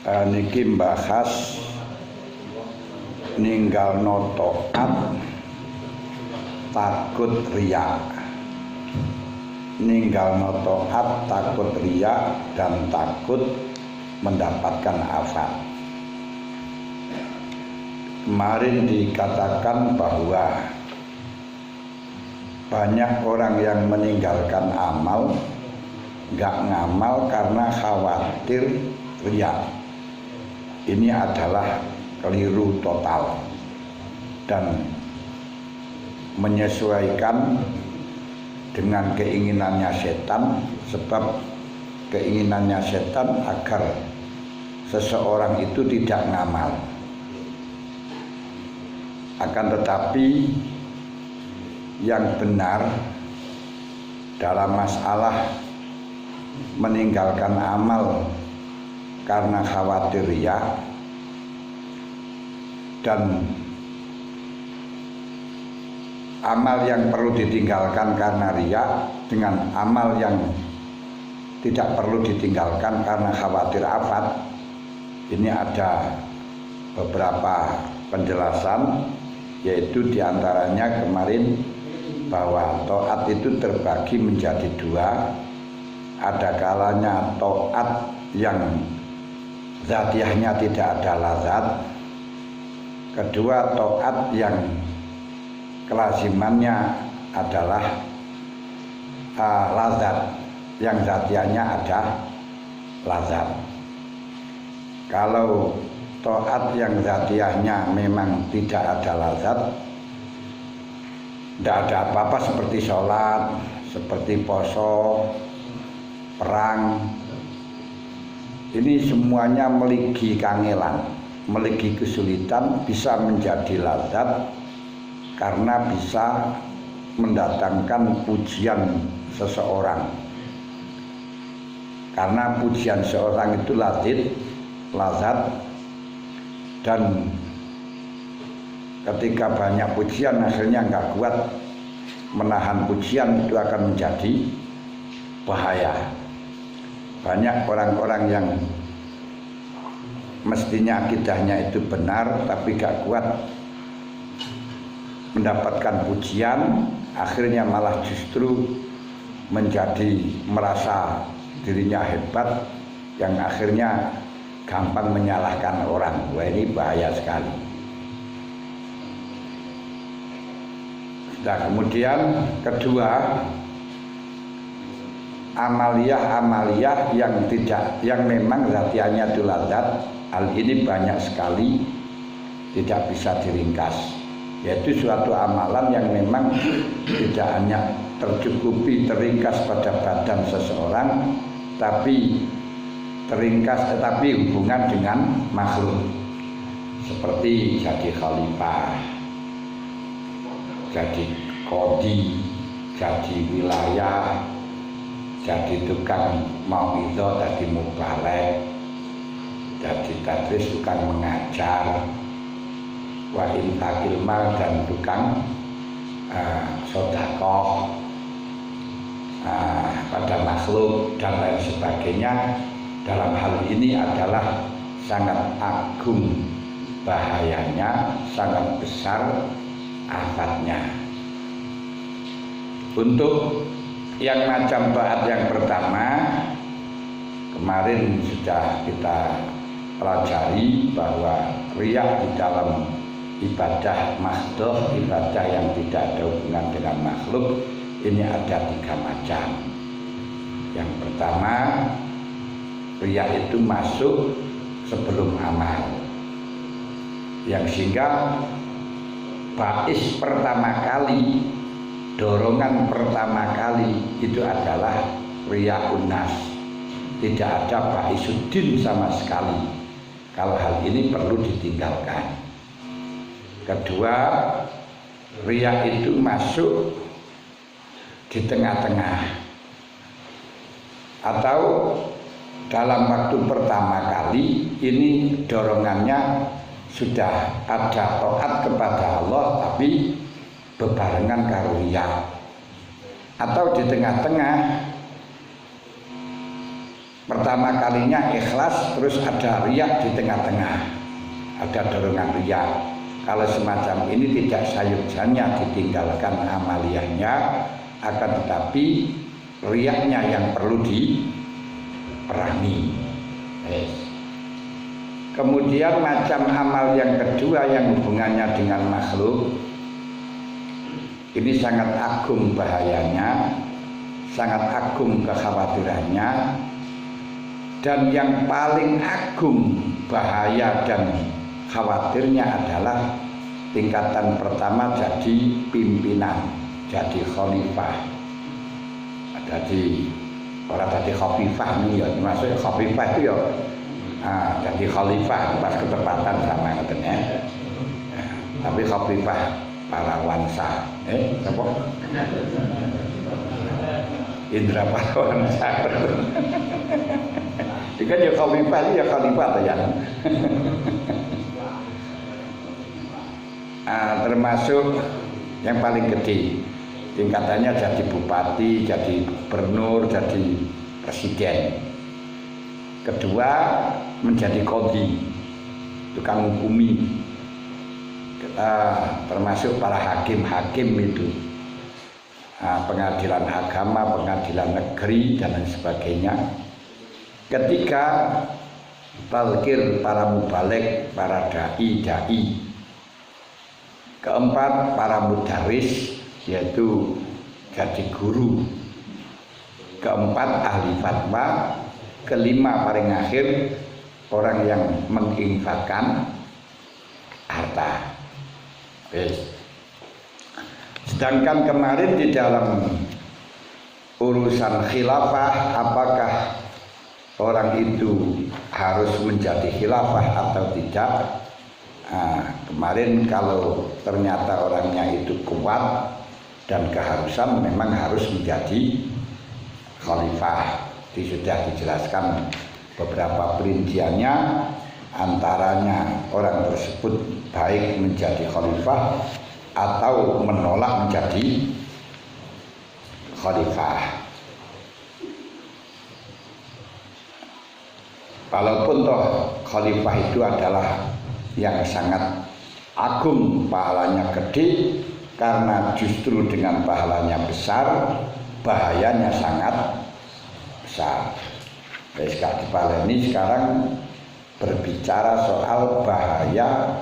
Niki mbahas ninggalno taat takut riya. Ninggalno taat takut riya dan takut mendapatkan afat. Kemarin dikatakan bahwa banyak orang yang meninggalkan amal, nggak ngamal karena khawatir riya. Ini adalah keliru total dan menyesuaikan dengan keinginannya setan, sebab keinginannya setan agar seseorang itu tidak ngamal. Akan tetapi yang benar dalam masalah meninggalkan amal karena khawatir riya dan amal yang perlu ditinggalkan karena riya dengan amal yang tidak perlu ditinggalkan karena khawatir afat, ini ada beberapa penjelasan, yaitu diantaranya kemarin bahwa taat itu terbagi menjadi dua. Ada kalanya taat yang zatiahnya tidak ada lazat. Kedua, taat yang kelazimannya adalah lazat, yang zatiahnya ada lazat. Kalau taat yang zatiahnya memang tidak ada lazat, tidak ada apa-apa, seperti sholat, seperti poso, perang, ini semuanya meligi kangelan, meligi kesulitan, bisa menjadi lazat karena bisa mendatangkan pujian seseorang. Karena pujian seorang itu lazat, dan ketika banyak pujian akhirnya nggak kuat menahan pujian, itu akan menjadi bahaya. Banyak orang-orang yang mestinya akidahnya itu benar tapi gak kuat mendapatkan pujian, akhirnya malah justru menjadi merasa dirinya hebat, yang akhirnya gampang menyalahkan orang. Wah, ini bahaya sekali. Nah, kemudian kedua, amaliyah yang memang zatiannya itu lazat. Hal ini banyak sekali, tidak bisa diringkas, yaitu suatu amalan yang memang tidak hanya tercukupi teringkas pada badan seseorang, tapi hubungan dengan makhluk, seperti jadi khalifah, jadi qadhi, jadi wilayah, jadi tukang mauidhah, jadi mubalek, jadi tadris, tukang mengajar, wa intakil mal, dan tukang sedekah pada makhluk dan lain sebagainya. Dalam hal ini adalah sangat agung bahayanya, sangat besar afatnya. Untuk yang macam taat yang pertama, kemarin sudah kita pelajari bahwa riya di dalam ibadah mahdoh, ibadah yang tidak ada hubungan dengan makhluk, ini ada 3 macam. Yang pertama, riya itu masuk sebelum amal, yang sehingga bais pertama kali, dorongan pertama kali itu adalah riya unas, tidak ada baisuddin sama sekali. Kalau hal ini perlu ditinggalkan. Kedua, riya itu masuk di tengah-tengah, atau dalam waktu pertama kali ini dorongannya sudah ada taat kepada Allah tapi bebarengan karo riya, atau di tengah-tengah pertama kalinya ikhlas, terus ada riak di tengah-tengah, ada dorongan riak. Kalau semacam ini tidak sayujannya ditinggalkan amaliyahnya, akan tetapi riaknya yang perlu diperangi. Kemudian macam amal yang kedua yang hubungannya dengan makhluk, ini sangat agung bahayanya, sangat agung kekhawatirannya, dan yang paling agung bahaya dan khawatirnya adalah tingkatan pertama jadi pimpinan, jadi khalifah. Jadi orang tadi khalifah nih ya, maksudnya khalifah itu ya, jadi khalifah pas ketepatan sama katanya. Tapi khalifah para wansa, apa? Indra Parawansa. Jika ya khalifah ya khalifah ya. Termasuk yang paling gede tingkatannya jadi bupati, jadi gubernur, jadi presiden. Kedua menjadi qadhi, tukang hukumi. Termasuk para hakim-hakim itu, pengadilan agama, pengadilan negeri dan lain sebagainya. Ketiga talqir, para mubaligh, para dai. Keempat para mudaris, yaitu jadi guru. Keempat ahli fatwa. Kelima paling akhir orang yang menginfakkan harta. Sedangkan kemarin di dalam urusan khilafah, apakah orang itu harus menjadi khilafah atau tidak? Kemarin kalau ternyata orangnya itu kuat dan keharusan, memang harus menjadi khalifah. Sudah dijelaskan beberapa perinciannya, antaranya orang tersebut baik menjadi khalifah atau menolak menjadi khalifah. Walaupun toh khalifah itu adalah yang sangat agung, pahalanya gede, karena justru dengan pahalanya besar, bahayanya sangat besar. Kak Dipaleni sekarang berbicara soal bahaya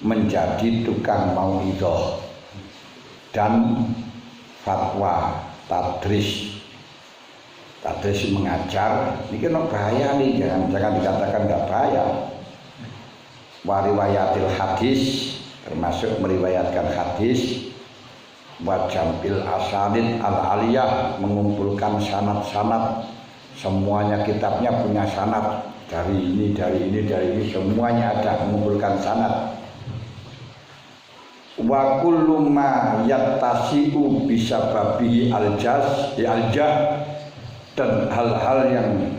menjadi tukang mauidhah dan fatwa tadris. Tadris mengajar, ini kan bahaya nih, jangan dikatakan nggak bahaya. Wariwayatil hadis, termasuk meriwayatkan hadis, wajambil asanid al-aliyah, mengumpulkan sanad-sanad, semuanya kitabnya punya sanad, dari ini semuanya ada, mengumpulkan sanad. Wa kullu ma yattasi'u bisababihi aljah, dan hal-hal yang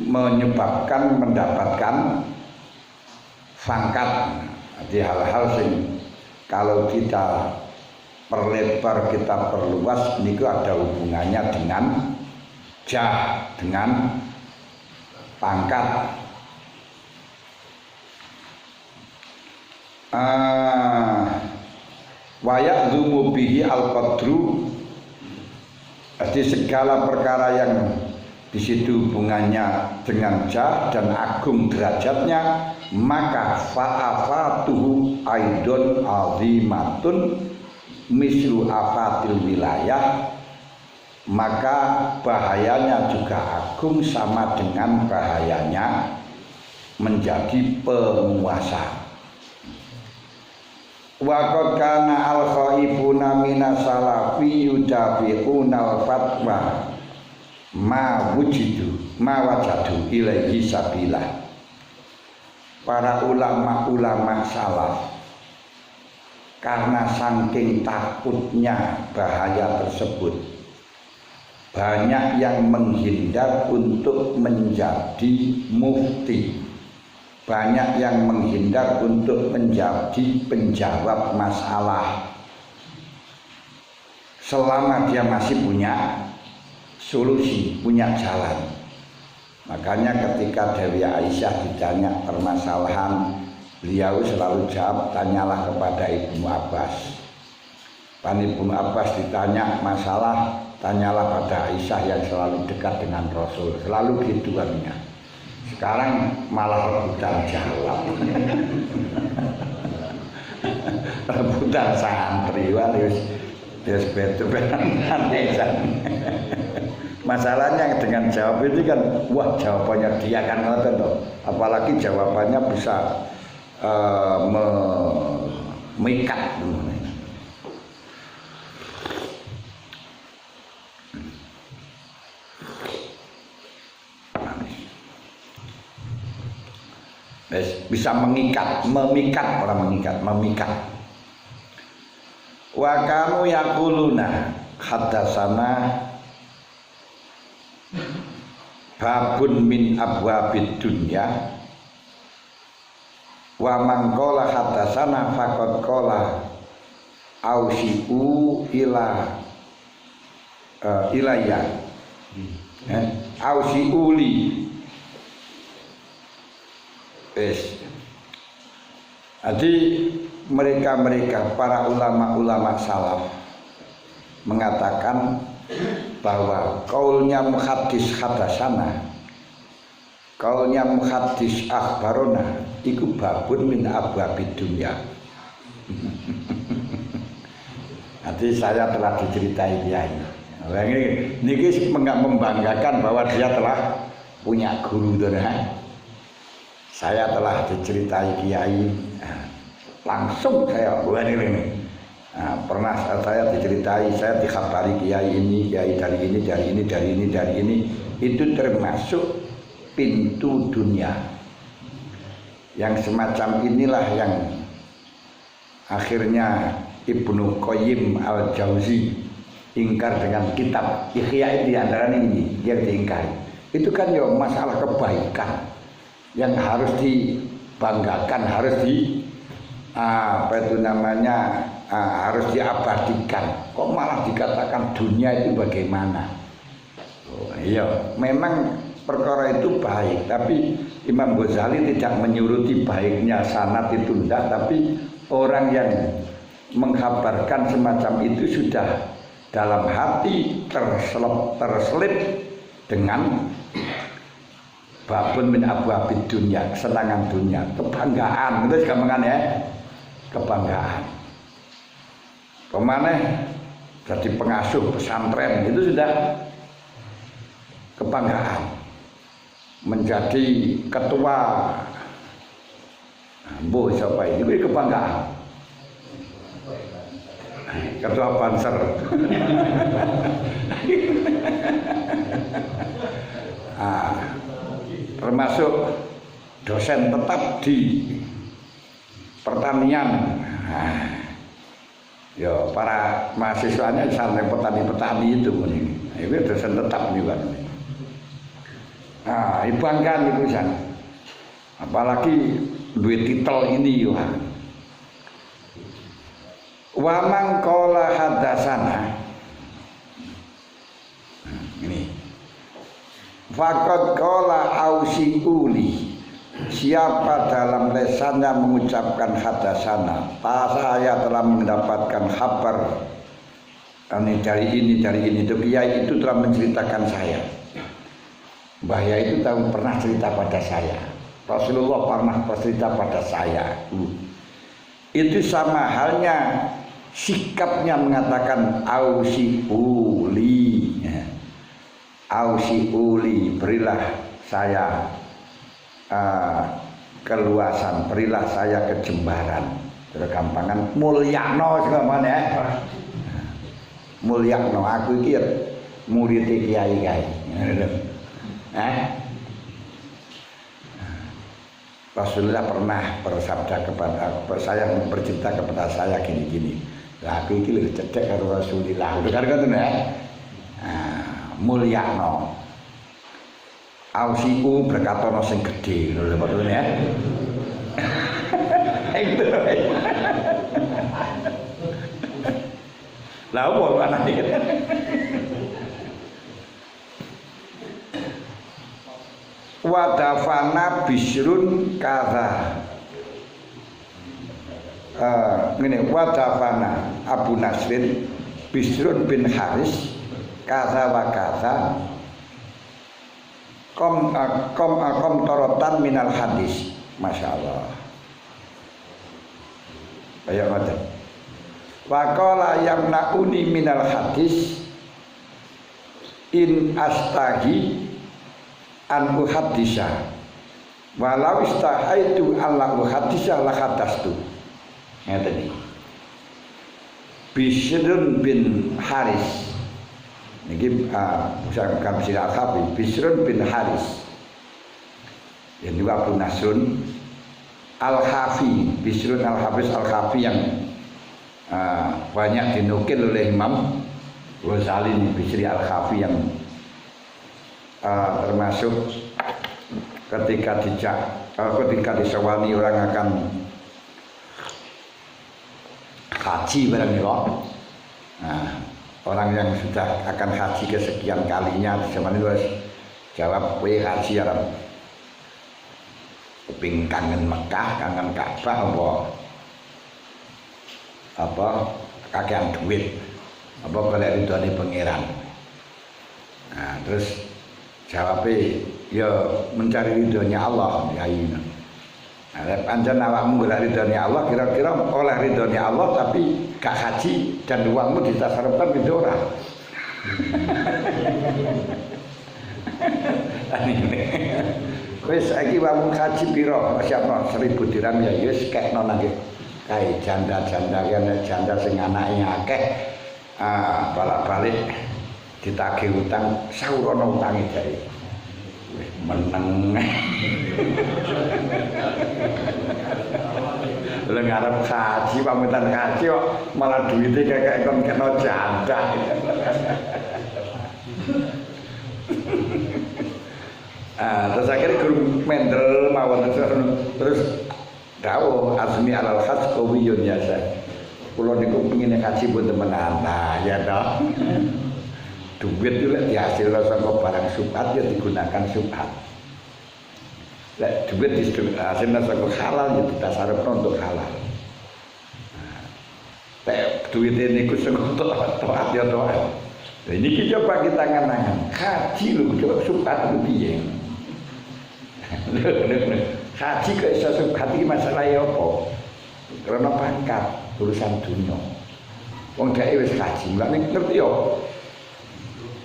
menyebabkan mendapatkan pangkat. Jadi hal-hal yang kalau kita perlebar, kita perluas, ini ada hubungannya dengan jah, dengan pangkat. Wa ya'dzumu bihi al-qadru, jadi segala perkara yang di situ hubungannya dengan jah dan agung derajatnya, maka fa'afatuhu aidon azimatun mislu afatil wilayah, maka bahayanya juga agung sama dengan bahayanya menjadi penguasa. Wa qad kana al-khaifuna minas salafi yudafi'una al-fatwa ma wajadu ilaihi sabila. Para ulama-ulama salaf karena saking takutnya bahaya tersebut, banyak yang menghindar untuk menjadi mufti, banyak yang menghindar untuk menjadi penjawab masalah, selama dia masih punya solusi, punya jalan. Makanya ketika Dewi Aisyah ditanya permasalahan, beliau selalu jawab, tanyalah kepada Ibnu Abbas. Pan Ibnu Abbas ditanya masalah, tanyalah pada Aisyah yang selalu dekat dengan Rasul. Selalu gitu katanya. Sekarang malah rebutan jawab. Rebutan santri, terus betul-betul masalahnya dengan jawab itu kan, wah jawabannya dia kan ngoten toh. Apalagi jawabannya bisa memikat. Bisa mengikat, memikat, orang mengikat, memikat. Wa kanu yaquluna haddatsana babun min abwabid dunya wa man qala haddatsana faqad qala ausiu ilayya ausiuli. Jadi mereka para ulama-ulama salaf mengatakan bahwa kaulnya muhaddis hadasana, kaulnya muhaddis akhbarona iku babun min abwabid dunya. Nanti saya telah diceritai kiai. Ini membanggakan bahwa dia telah punya guru doa. Saya telah diceritai kiai, langsung saya ini. Pernah saya diceritai, saya dikhabari kiai ini, kiai dari ini, dari ini, dari ini, dari ini. Itu termasuk pintu dunia. Yang semacam inilah yang akhirnya Ibnu Qayyim al-Jauzi ingkar dengan kitab Ihya itu diantara ini yang diingkari. Itu kan ya masalah kebaikan yang harus dibanggakan, harus harus diabadikan. Kok malah dikatakan dunia itu bagaimana? Iya, memang perkara itu baik, tapi Imam Ghazali tidak menyuruti baiknya sanad itu enggak, tapi orang yang mengkabarkan semacam itu sudah dalam hati terselip dengan babun min abwabid dunya, kesenangan dunia, kebanggaan, itu gampangan ya, kebanggaan. Kemana jadi pengasuh pesantren itu sudah kebanggaan. Menjadi ketua Bu siapa ini kebanggaan. Ketua Banser. Termasuk dosen tetap di pertanian. Ya para mahasiswanya sampai petani-petani itu ini dosen tetap juga. Banggaan itu kan. Apalagi duit titel ini ya. Wa man qala hadatsana. Ini. Faqad qala ausiuli. Siapa dalam lesannya mengucapkan hadatsana, saya telah mendapatkan kabar dari ini itu kiai itu telah menceritakan saya. Bahaya itu tahu pernah cerita pada saya. Rasulullah pernah bercerita pada saya. Itu sama halnya sikapnya mengatakan ausiuli. Ausiuli, berilah saya keluasan, berilah saya kejembaran. Tergampangan mulyakno segamane ya. Mulyakno aku iki murid kiai. Rasulullah pernah bersabda kepada saya, bercerita kepada saya gini-gini. Lah aku iki lho cedhek karo Rasulullah. Udah kan ngoten ya. Mulyakno. Ausiku berkatono sing gedhe lho maksudnya ya. Itu. Lah opo anak iki? wadafana Bisrun kadza ngene wadafana Abu Nasrin Bisrun bin Haris kadza wa kadza kom torotan minal hadis. Masya Allah. Kayak macam waqala yamnauni minal hadis in astahi an uhaddisa walau istahaitu alla uhaddisa la hadastu. Ngeten iki. Bisrun bin Haris niki bukan Bisr al-Khafi, Bisrun bin Haris. Yang juga Abu Nasrun Al-Khafi, Bisrun Al-Hafiz Al-Khafi yang banyak dinukil oleh Imam Ghazali, Bisri Al-Khafi yang termasuk ketika disewani orang akan haji barang niko. Nah, orang yang sudah akan haji kesekian kalinya di zaman itu jawab kowe haji Arab. Keping kangen Mekah, kangen Ka'bah apa kakean duit. Apa golek ridhone pangeran. Nah, terus jawabnya ya mencari ridhonya Allah ya ini. Nah, pancen awakmu golek ridhonya Allah, kira-kira oleh ridhonya Allah tapi gak haji dan uangmu ditasarufkan itu ora. Wis saiki wong haji pira? Siapa 1000 dirham ya wis kekno nang kae janda-janda kene janda sing anake akeh balik-balik ditagih utang saurono utange jare. Wis meneng. Lha ngarep haji pamitan haji kok malah duwite kakek kon kena janda. Terus akhirnya guru mendel mawon terus dawuh azmi alal hajj qawiyun ya saya. Kula niku pengin haji pun temenan. Nah, ya toh. Duit itu dihasilkan saka barang subhat ya digunakan subhat. Lek duit dihasilkan saka halal ya ditasarufkan untuk halal. Lek duit niku saka taat ya taat. Nah, ini coba kita nganangan haji lho coba subhat ku piye. Haji ke iso hati masalah ya apa? Karena pangkat urusan dunia. Wong dhek wis haji, lha ning ngerti yo.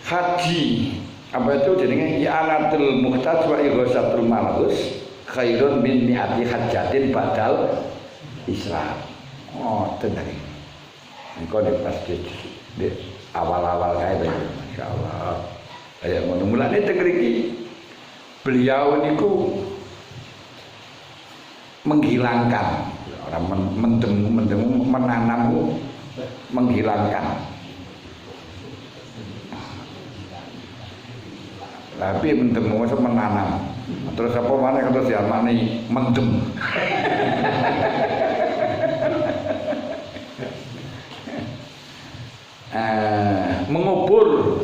Haji apa itu jenenge i'anatul muhtaj wa ighasatul malhus khairun min mi'ati hajjatin badal Islam. Oh, tenan iki. Engko nek pas di awal-awal kae masyaallah. Kayak ngono mulane teng mriki beliau niku menghilangkan orang mendemu menanam menghilangkan tapi mendemu itu menanam terus apa mana terus ya mana mendem mengubur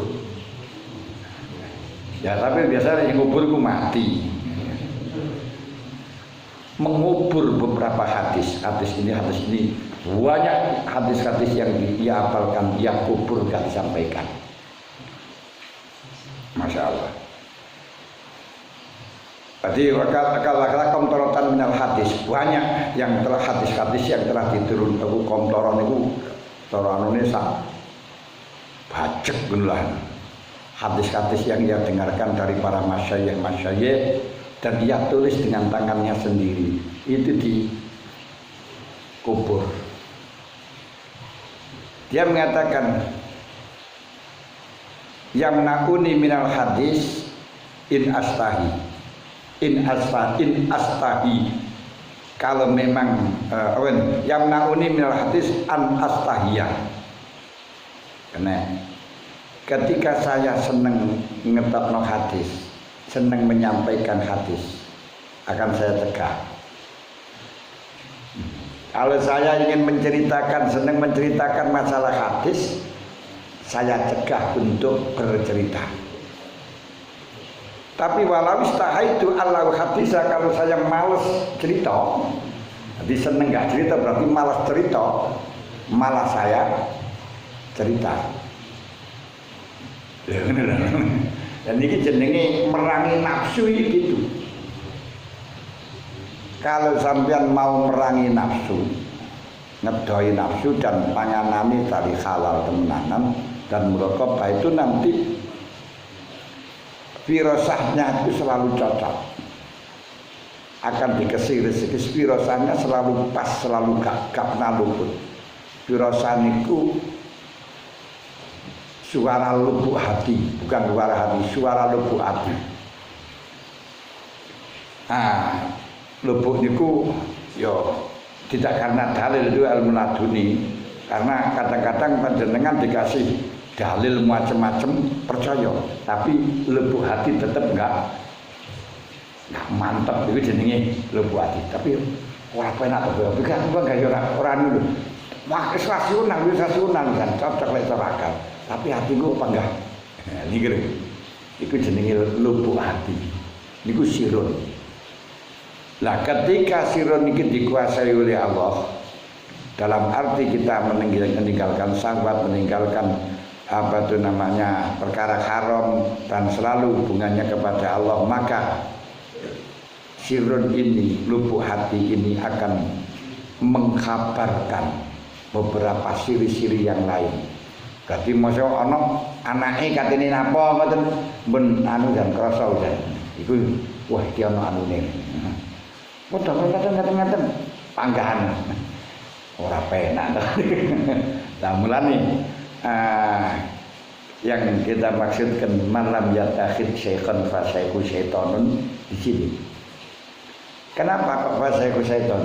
ya tapi biasanya yang ngubur itu mati. Mengubur beberapa hadis ini banyak hadis-hadis yang dia hafalkan dia kubur gak disampaikan. Masya Allah. Tadi akal komtorotan minal hadis banyak yang telah hadis-hadis yang telah diturun aku komtoron itu toroan Indonesia bacek benulah hadis-hadis yang dia dengarkan dari para masyayikh dan dia tulis dengan tangannya sendiri itu dikubur. Dia mengatakan yang nakuni minal hadis in astahi kalau memang yang nakuni minal hadis an astahiyah karena ketika saya senang ngetapno hadis senang menyampaikan hadis akan saya cegah. Kalau saya ingin senang menceritakan masalah hadis, saya cegah untuk bercerita. Tapi walau istahaitu Allahu hadisa, kalau saya males cerita, jadi seneng gak cerita berarti malas cerita, malah saya cerita. Dan ini jenenge merangi nafsu gitu. Kalau sampean mau merangi nafsu, ngedoi nafsu dan panganani tadi halal temenanan dan muraqabah, itu nanti firasahnya itu selalu cocok, akan dikasih rezeki. Firasahnya selalu pas, selalu gak naluput. Firasah niku suara lubuk hati, bukan suara hati, suara lubuk hati. Lubuk niku yo tidak karena dalil itu ilmu laduni, karena kadang-kadang panjenengan dikasih dalil macam-macam percaya, tapi lubuk hati tetap enggak mantap. Itu jenenge lubuk hati. Tapi ora penak to, bukan ora dulu. Wah, rasional kan cocok lek akal. Tapi hatiku apa enggak? Niku iku jenenge lubuk hati. Niku sirun. Lah ketika sirun ini dikuasai oleh Allah, dalam arti kita meninggalkan syahwat, meninggalkan apa itu namanya perkara haram dan selalu hubungannya kepada Allah, maka sirun ini, lubuk hati ini akan mengkabarkan beberapa siri-siri yang lain. Berarti masa ana anake katene napa ngoten ben anu jan krasa jan. Iku wah iki ana anune. Padha ngaten panggahan. Ora penak to. Lah mulane yang kita maksudkan malam yatakhid syaitan fa syaiku syaitanun di sini. Kenapa kok fa syaiku syaitan?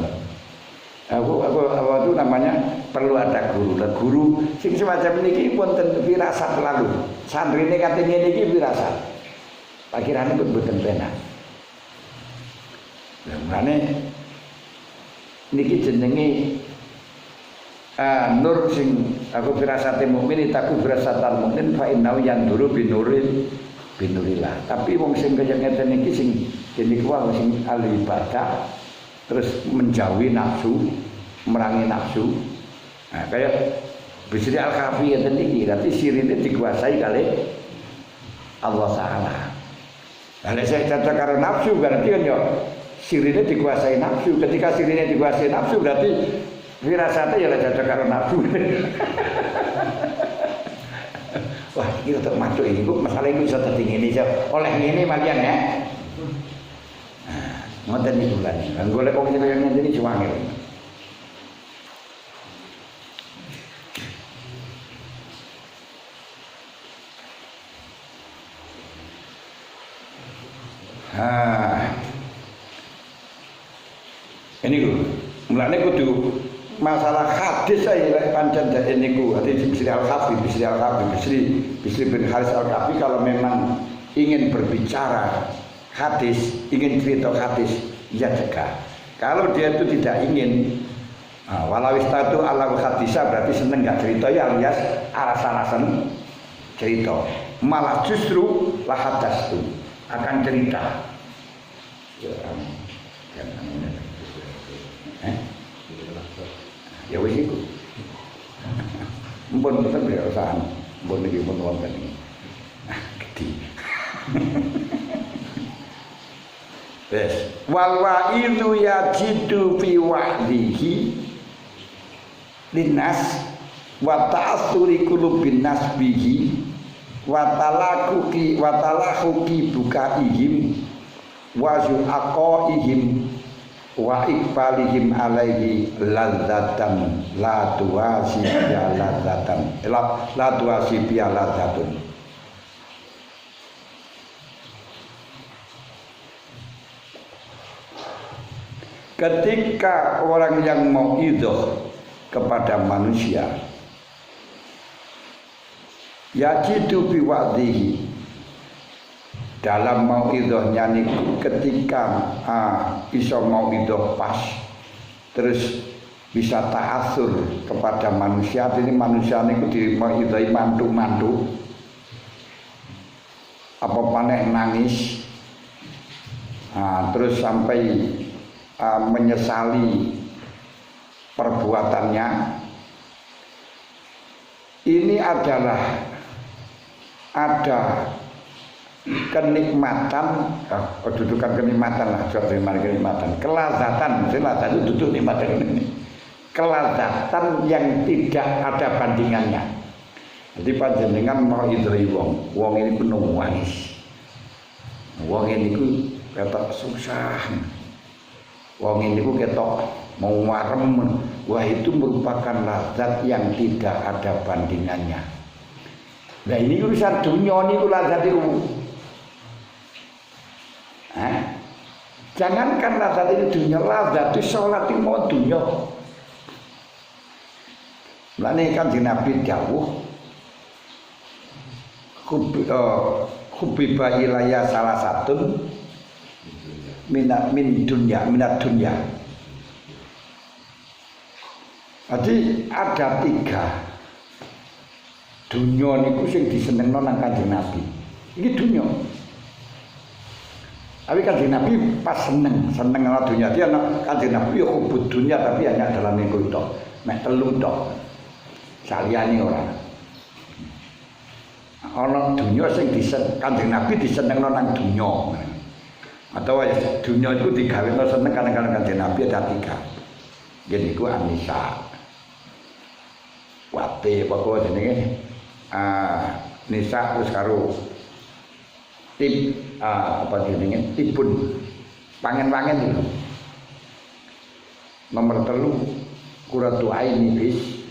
Aku itu namanya perlu ada guru. Dan guru sing semacam niki pun tentu firasat lalu. Santrine katene niki firasat. Pakirane pun boten penak. Lah mane niki jenenge nur sing aku firasate mukmin, tapi firasatal mukmin fa innahu yanduru binurillah. Tapi wong sing kaya ngeten iki sing dene kuwi sing ahli ibadah terus menjauhi nafsu, merangi nafsu. Nah, kayak Bisri Al-Kafi ngeten iki, berarti sirine dikuasai kali Allah Taala. Lah nek saya cocok karo nafsu berarti kan yo sirine dikuasai nafsu. Ketika sirine dikuasai nafsu berarti firasatnya ya cocok karo nafsu. Wah, iki untuk masuk ini kok masalah iku iso dadi ngene iso. Oleh ngene malian ya. Nah, ngoten iki bulan. Lah golek wong kaya ngene iki cuwange. Ini mulane kudu masalah hadis saya pancen dene niku hadis Bisri Al-Kafi, Bisri bin Haris Al-Kafi kalau memang ingin berbicara hadis, ingin cerita hadis, ya cegah. Kalau dia itu tidak ingin walau istatu ala hadisa berarti seneng gak cerita ya alias alasan-alasan cerita. Malah justru lahadas itu akan cerita. Ya wis iku. Mumpun mboten biasaan, mumpun iki mun wonten iki. Gede. Wes, wal wa'idu yajidu fi wa'dihi linnas wa ta'assuri qulubin nas bihi wa talahuki bukaihim wa zu'aqaihim wa iqbalihim alaihi ladzatan la tuwasi ya ladzatan la tuwasi ya ladzatun. Ketika orang yang mau idhah kepada manusia yajidu bi wa'dihi, dalam mauidhahnya niku ketika iso mauidhah pas terus bisa ta'assur kepada manusia. Ini manusia niku di mauidhahi mantu-mantu apa paneh nangis terus sampai menyesali perbuatannya. Ini adalah ada kenikmatan, kedudukan kenikmatan lah, kenikmatan, kelazatan, itu duduk nikmatan ini, kelazatan yang tidak ada bandingannya. Jadi panjenengan mau idri wong ini ku nangis, wong ini ku ketok susah, wong ini ku ketok mau warem, wah itu merupakan lazat yang tidak ada bandingannya. Nah ini urusan dunia ini ku lazat itu. Jangankan lazat itu dunia, lazat itu sholat itu mau dunia. Mulane kan di Nabi dawuh Kubiba ilaya salah satu minat dunya. Jadi ada 3 dunya niku sing disenengno nang Kanjeng Nabi. Iki dunya. Tapi Kanjeng Nabi pas seneng ana dunya. Dia Kanjeng Nabi ya kubut dunya tapi hanya dalam minggu tok. Mek 3 tok. Saliyane ora. Ana dunya sing Kanjeng Nabi disenengno nang dunya. Atau dunya itu digaweno seneng kadang-kadang Kanjeng Nabi ada 3. Yen niku Anisa. Wate pokok jenenge Nisa terus karo apa jenenge Tibun pangen-pangen itu. Nomor 3 Qurratu aini bis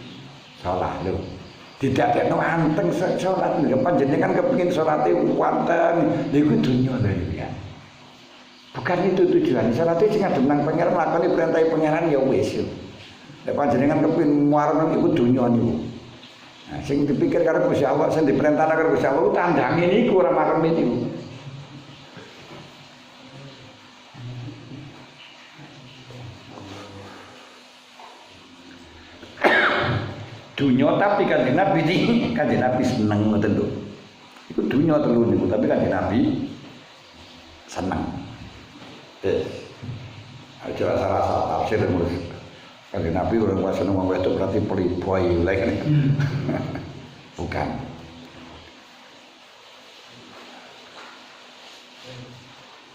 salat lho. Didadekno anteng salat lho panjenengan kepengin salate wonten niku dunya lho ya. Bukan itu tujuan. Salate sing ngadep nang pangeran lakoni perintah pangeran ya wis. Nek panjenengan kepengin muarep iku dunya niku. Nah, sing dipikir karo Gusti Allah, sing diperintahna karo Gusti Allah tandange niku ora marem niku. Dunya tapi Kanjeng Nabi seneng ngoten lho. Iku dunya telu niku tapi Kanjeng Nabi seneng. Aja salah tafsir terus. Kanjeng Nabi orang kuasa seneng wong wedok berarti playboy lek. Bukan.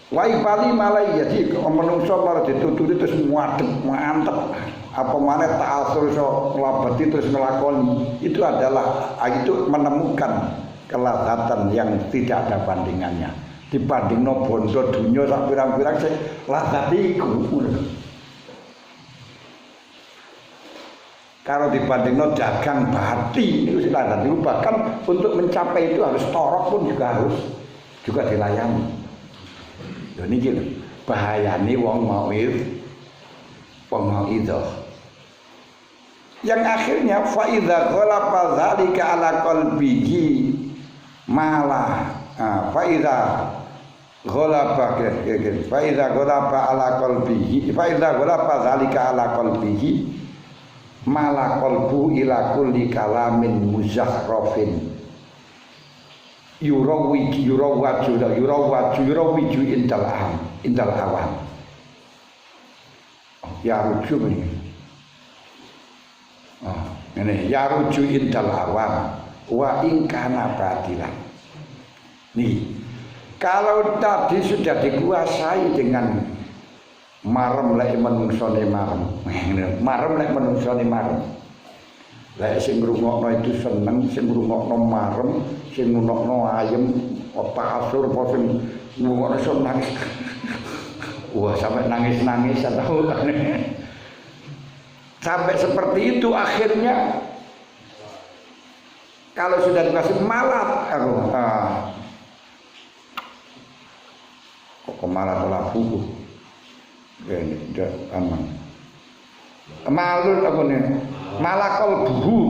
Wai pali malai jadi menungso malah dituturi terus muadep mantep. Apa maneh ta'asur iso nglabeti terus nglakoni. Itu adalah itu menemukan kelazatan yang tidak ada bandingannya. Dibandingno bondo dunya sak pirang-pirang sing lazat iku. Kalau dibandingno dagang bathi itu lazat itu bahkan untuk mencapai itu harus torok pun juga dilayani. Lho niki lho bahayane wong mau itu. Yang akhirnya fa idza ghalaba dzalika ala qalbihi malah fa idza ghalaba ala qalbihi fa idza ghalaba dzalika ala qalbihi malah qalbu ila kulli kalamin muzakhrafin yurawwaju indal awam ya rujuk ini. Ini ya rujuk indal awam wa in kana batilan. Nih, kalau tadi sudah dikuasai dengan marem lek menungsone marem. Marem lek menungsone marem. Lek sing ngrungokno itu seneng, sing ngrungokno marem, sing ngrungokno ayem, apa asur apa sing ngrungokno seneng. Wah, sampai nangis-nangis atau sampai seperti itu akhirnya kalau sudah dikasih malat kok malat olah buku ini tidak aman malun apa nih malakol buhu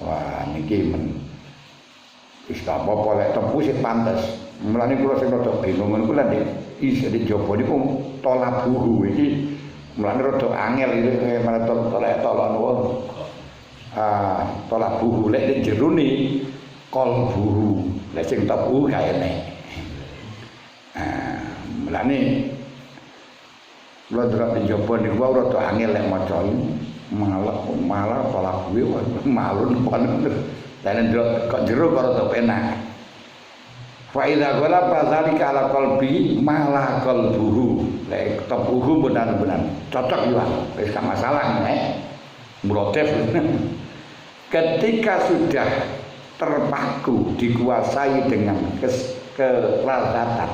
wah ini wis tak apa-apa lek tempu sing pantes. Mulane kula sing rada bingung kula nek isih dijaba niku tolak buhu iki mulane rada angel iki malah tolak wong. Tolak buhu lek ning jero ni kol buhu. Lek sing tepu kae nek. Mulane kula ndelok njaba niku rada angel lek maca malah pola kuwi malun panen. Dene ndelok kok jero kok rada penak. Fa idza qala fadzalika ala qalbi malah qalbuhu. Lek tabuhu benar-benar cocok ya. Wis gak masalah muradif. Ketika sudah terpaku dikuasai dengan kelazatan.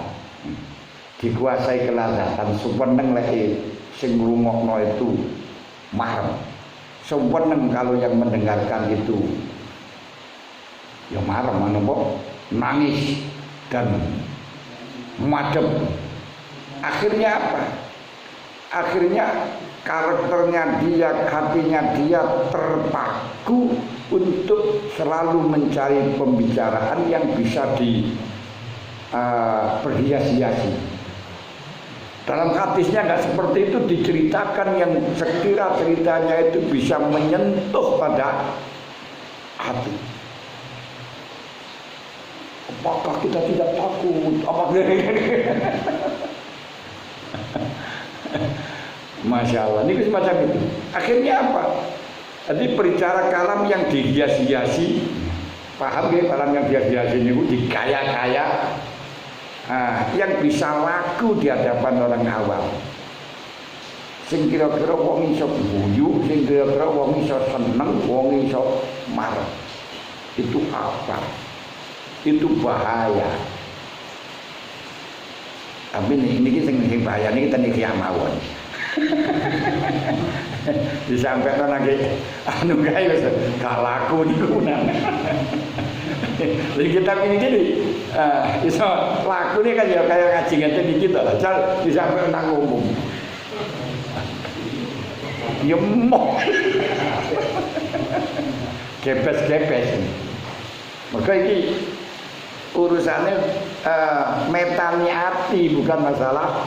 Dikuasai kelazatan suweneng lek sing ngrungokno itu marem. Suweneng kalau yang mendengarkan itu ya marem menapa nangis dan madem. Akhirnya apa? Akhirnya karakternya dia, hatinya dia terpaku untuk selalu mencari pembicaraan yang bisa berhias-hiasi. Dalam hadisnya nggak seperti itu diceritakan yang sekira ceritanya itu bisa menyentuh pada hati. Apakah kita tidak takut? Masya Allah, ini semacam itu. Akhirnya apa? Jadi berbicara kalam yang dihias-hiasi, paham ya? Kalam yang dihias-hiasi ini dikaya-kaya, yang bisa laku di hadapan orang awam. Sing kira-kira wong iso guyu, sing kira-kira wong iso seneng, wong iso marah. Itu apa? Itu bahaya. Tapi ini sing bahaya ini kita nih mawon. Disampaikan lagi anu gawe wis gak laku niku nang. Jadi kita gini iso laku nih kan ya kayak ngaji ngeten iki to. Asal disampaikan nang umum. Ya moh. Gepes-gepes. Maka iki urusannya metani hati, bukan masalah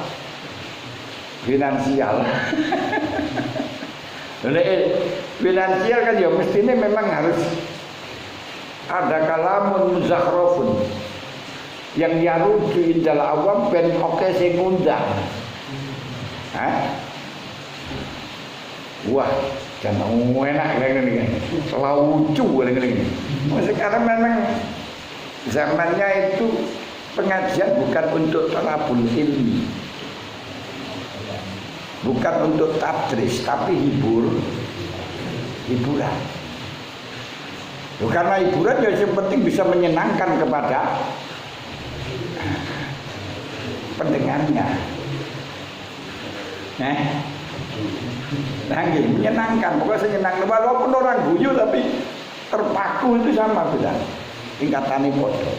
finansial. Finansial kan ya mestinya memang harus ada kalamun muzakhrafun yang yarudu indal awam ben oke sing ngundang. Wah, jangan enak ngene iki. Lucu ngene iki. Sekarang memang zamannya itu pengajian bukan untuk talabul ilmi, bukan untuk tadris, tapi hiburan. Karena hiburan ya yang penting bisa menyenangkan kepada pendengarnya. Menyenangkan, pokoknya senyenang. Walaupun orang guyu tapi terpaku itu sama sudah. Tingkatannya bodoh.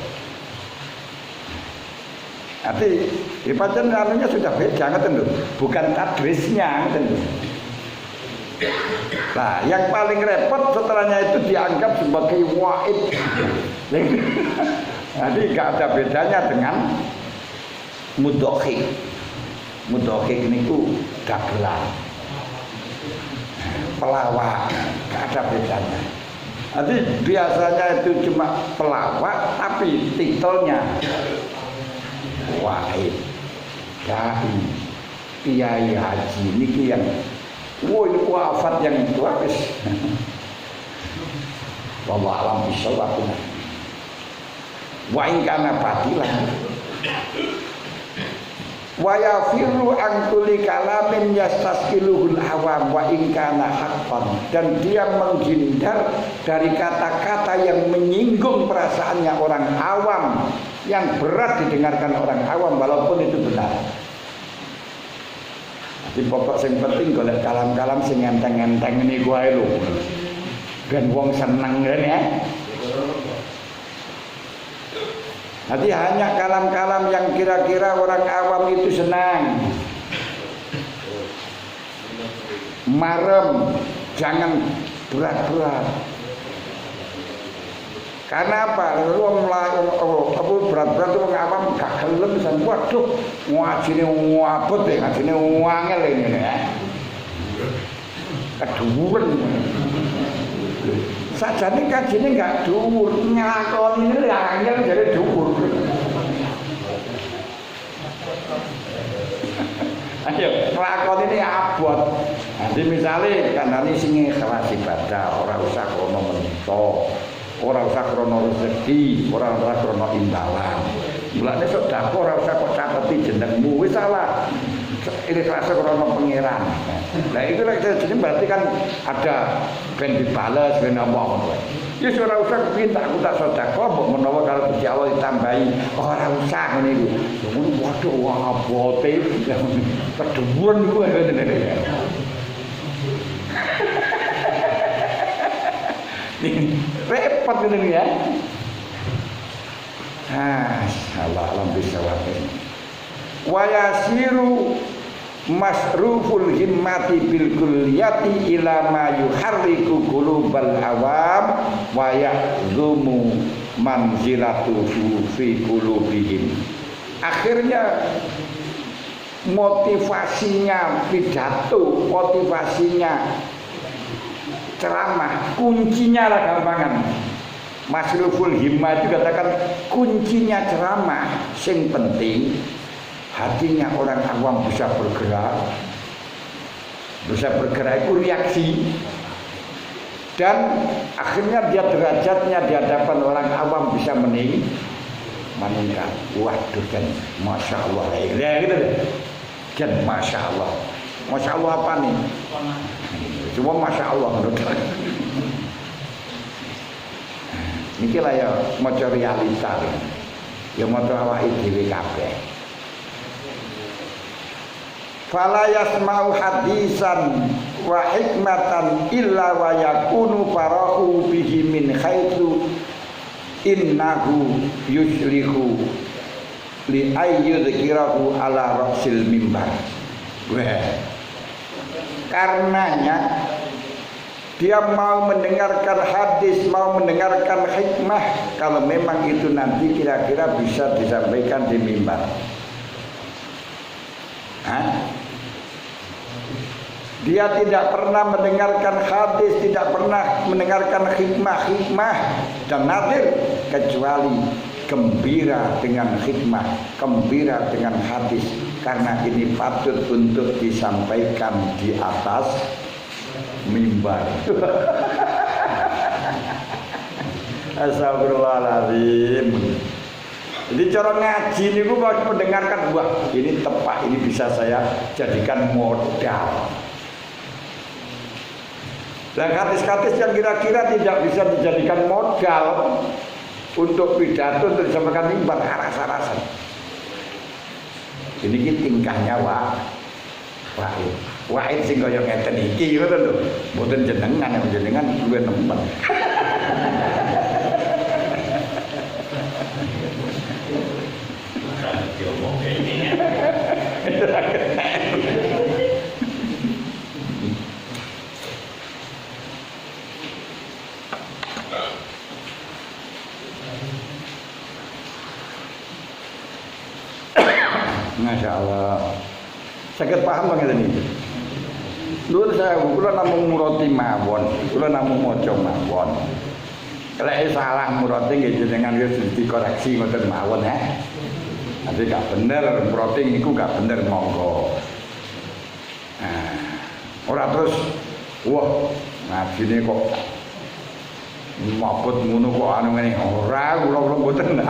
Nanti pancen anunya sudah beda tentu, bukan tadrisnya tentu. Nah, yang paling repot setelahnya itu dianggap sebagai waid. Jadi gak ada bedanya dengan mudhokhik. Mudhokhik niku dagelan. Pelawak, gak ada bedanya. Nanti biasanya itu cuma pelawak, tapi titelnya waid, dai, kiai haji, niki yang, ini wafat yang itu habis. Wallahu alam bisawab. Wa in kana batilan. Wa yafiru an kulli kalamin yastaskiluhul awam wa in kana haqqan, dan dia menghindar dari kata-kata yang menyinggung perasaannya orang awam, yang berat didengarkan orang awam walaupun itu benar. Di pokok sing penting golek kalam-kalam sing enteng-enteng niku ae lho. Ben wong seneng ya. Nanti hanya kalam-kalam yang kira-kira orang awam itu senang. Marem, jangan berat-berat. Karena apa? Wong berat-berat itu wong awam gak gelem pisan. Waduh, ngajine ngabot ya, ngajine wangel ini ya. Keduwen. Sajane kajine gak dhuwur, nglakoni ini angel jare dhuwur. Ayo, nglakoni ini abot. Nanti misalnya kandhane sing ikhlas ibadah, ora usah krono menungso, ora usah krono rezeki, ora usah krono imbalan. Mulane sedekah ora usah kok cateti jenengmu, wis salah. Ikhlas krono pangeran. Lah itu lek jeneng berarti kan ada ben dibales ben apa ngono. Ya ora usah kepintak aku tak sedekah mbok menawa karo Gusti Allah ditambahi ora usah ngene iku. Ngono waduh wah abote keduwun iku ngene. Repot ngene ya. Allah alam bisawab. Wa yasiru masruful himmati bil kulliyati ila ma yuharriku qulubal awam wa ya'zumu manzilatuhu fi qulubihim. Akhirnya motivasinya pidato, motivasinya ceramah, kuncinya lah gampangan. Masruful himmah itu katakan kuncinya ceramah sing penting hatinya orang awam bisa bergerak itu reaksi dan akhirnya dia derajatnya di hadapan orang awam bisa meningkat. Waduh kan masya Allah ya gitu deh kan masya Allah apa nih cuma masya Allah menurut ini lah ya maca realita ya maca awake dhewe kabeh. Fala yasma'u hadisan wa hikmatan illa wa yakunu fara'u bihi min haitsu innahu yuslihu li ayyudhkirahu ala rasil mimbar. Karenanya dia mau mendengarkan hadis, mau mendengarkan hikmah kalau memang itu nanti kira-kira bisa disampaikan di mimbar. Dia tidak pernah mendengarkan hadis, tidak pernah mendengarkan hikmah dan nadir kecuali gembira dengan hikmah, gembira dengan hadis karena ini patut untuk disampaikan di atas mimbar. Astagfirullahaladzim. Jadi cara ngaji ini gue mau mendengarkan wah ini tepat, ini bisa saya jadikan modal. Dan hadis-hadis yang kira-kira tidak bisa dijadikan modal untuk pidato untuk disampaikan mimbar rasa-rasa. Ini tingkahnya Wahid sing kaya ngeten iki ngoten lho. Mboten jenengan duwe nemben. Masya Allah. Sakit paham banget ini. Dulu saya kula namung murati mawon, kula namung maca mawon. Lek salah murati nggih jenengan wis dikoreksi ngoten mawon ha. Nanti gak bener murati niku gak bener monggo. Ora terus wah ngajine kok mabut ngono kok anu ngene ora kula mboten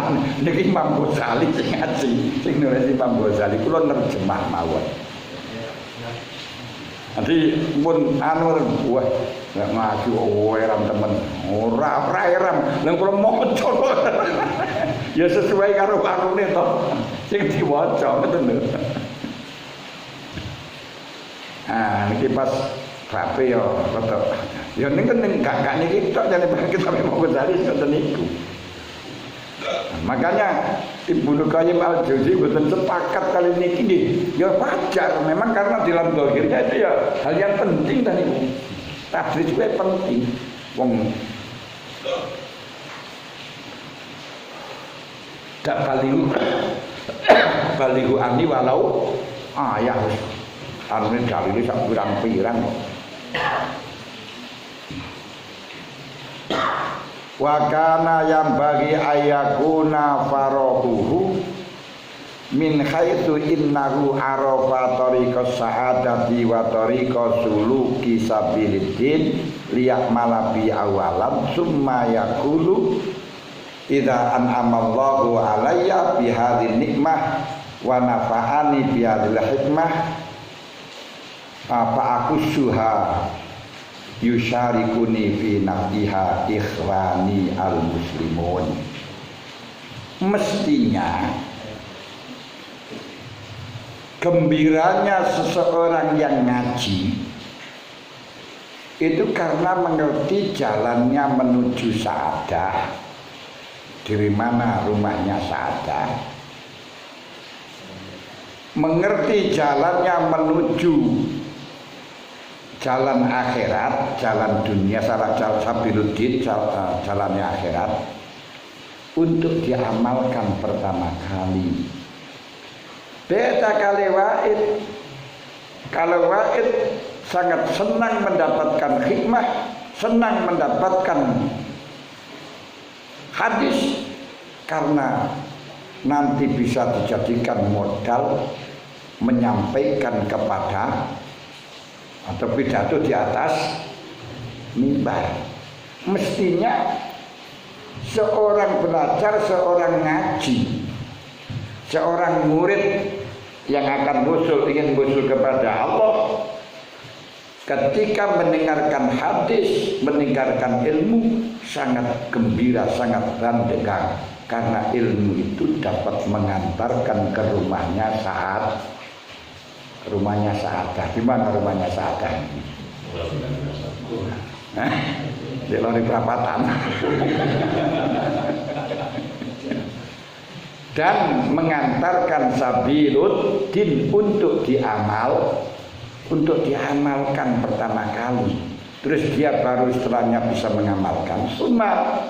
niki Imam Ghazali sing ngaji sing nulis Imam Ghazali kula nerjemah mawon. Nanti pun anu wah nggak ngaji eram temen ora eram nang kula maca ya sesuai karo karune to sing diwaca ngoten lho. Niki pas bape yo rada ya ning gak niki tok jane kita Imam Ghazali ngoten niku. Makanya Ibnu Qayyim al-Jauzi betul sepakat kali ini gini, ya wajar memang karena di dalam dohirnya itu ya hal yang penting dan itu tadris itu penting. Wong tak balihu ani walau ayah arune dalile sak pirang-pirang kok. Wa kana yang bagi ayakuna farahuhu min haitsu innahu arafa tariqas sa'adati wa tariqas suluki sabiliddin liya'mala bi awalan summa yaqulu idza an'amallahu alayya bi hadhihi nikmah wa nafa'ani bi hadhil hikmah fa aku syuha yusyarikuni fi nafiha ikhwani al muslimun. Mestinya gembiranya seseorang yang ngaji itu karena mengerti jalannya menuju sa'adah. Dari mana rumahnya sa'adah? Mengerti jalannya menuju jalan akhirat, jalan dunia, sabiluddin, jalannya akhirat, untuk diamalkan pertama kali. Beda kali wa'id. Kalau wa'id sangat senang mendapatkan hikmah, senang mendapatkan hadis, karena nanti bisa dijadikan modal menyampaikan kepada atau pidato di atas mimbar. Mestinya seorang belajar, seorang ngaji, seorang murid yang akan ingin usul kepada Allah, ketika mendengarkan hadis, mendengarkan ilmu, sangat gembira, sangat randegang, karena ilmu itu dapat mengantarkan ke rumahnya sa'adah. Di mana rumahnya sa'adah? Di lori perapatan. Dan mengantarkan sabiluddin untuk diamalkan pertama kali. Terus dia baru setelahnya bisa mengamalkan. Summa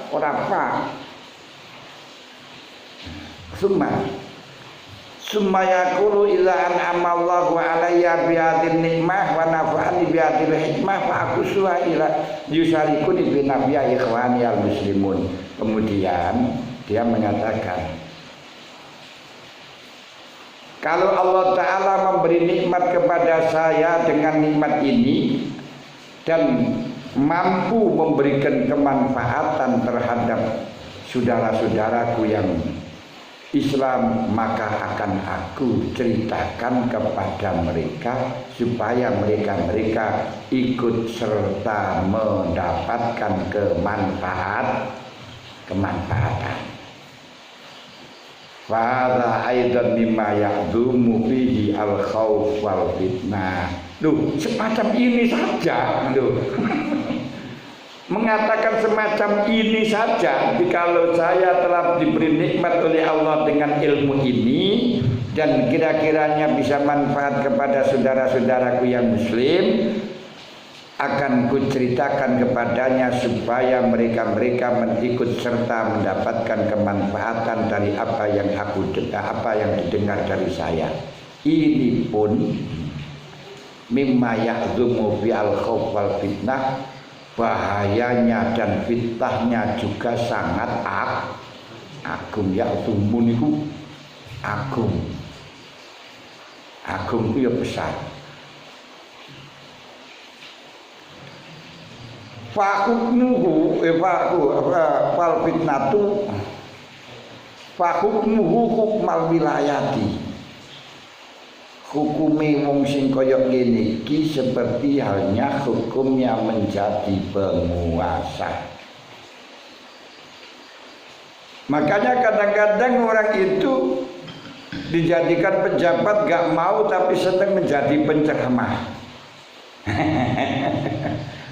yaqulu idza an'amallahu alayya bi hadhihi nikmah wa nafa'ani bi hadhihi hikmah fa aku ila yusarikuni bi nabiya ikhwani al muslimun. Kemudian dia mengatakan, kalau Allah Ta'ala memberi nikmat kepada saya dengan nikmat ini dan mampu memberikan kemanfaatan terhadap saudara-saudaraku yang Islam, maka akan aku ceritakan kepada mereka supaya mereka ikut serta mendapatkan kemanfaatan. Fahadha aidan mimma ya'dumu fihi al-khawf wal fitnah. Loh, semacam ini saja loh. Mengatakan semacam ini saja. Kalau saya telah diberi nikmat oleh Allah dengan ilmu ini dan kira-kiranya bisa manfaat kepada saudara-saudaraku yang muslim, akan kuceritakan kepadanya supaya mereka ikut serta mendapatkan kemanfaatan dari apa yang didengar dari saya. Ini pun mimma ya'dzumu fi al-khawf wal fitnah, bahayanya dan fitnahnya juga sangat agung. Ya'dzumu niku agung itu ya besar. Fahukmuhu fal fitnatu fahukmuhu hukmal wilayati. Hukumi wong sing kaya ngene iki seperti halnya hukumnya menjadi penguasa. Makanya kadang-kadang orang itu dijadikan pejabat gak mau, tapi senang menjadi penceramah.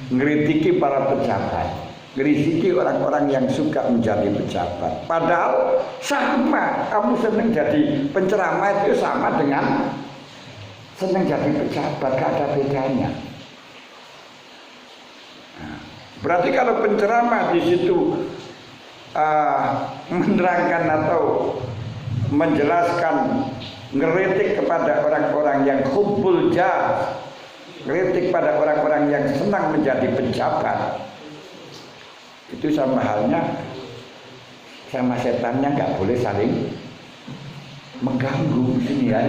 Ngeritiki para pejabat, ngeritiki orang-orang yang suka menjadi pejabat. Padahal sama, kamu senang jadi penceramah itu sama dengan senang jadi pejabat, gak ada bedanya. Berarti kalau penceramah di situ menerangkan atau menjelaskan, ngeritik kepada orang-orang yang hubbul jah, kritik pada orang-orang yang senang menjadi pejabat, itu sama halnya sama setannya, nggak boleh saling mengganggu sini ya.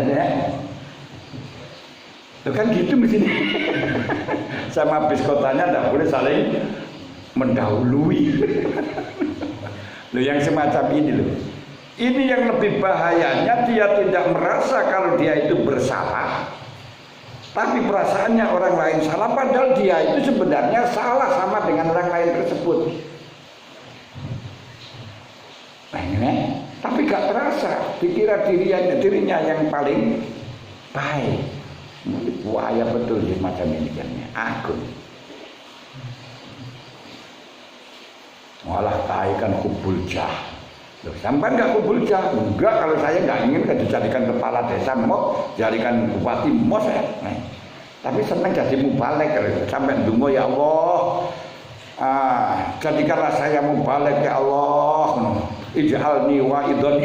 Itu kan gitu mestinya. Sama bis kotanya tidak boleh saling mendahului. Loh yang semacam ini loh. Ini yang lebih bahayanya, dia tidak merasa kalau dia itu bersalah, tapi perasaannya orang lain salah, padahal dia itu sebenarnya salah sama dengan orang lain tersebut. Nah, ini, tapi gak terasa, dikira dirinya yang paling baik. Buaya betul sih macam ini kan, aku. Malah kan kubul jah. Loh, sampai enggak kubul jah? Enggak, kalau saya enggak ingin dijadikan kepala desa, mau jadikan bupati mos ya. Nah, tapi senang jadi mubalek sampai dungo ya Allah. Jadikanlah saya mubalek ya Allah. Ij'alni wa'idon.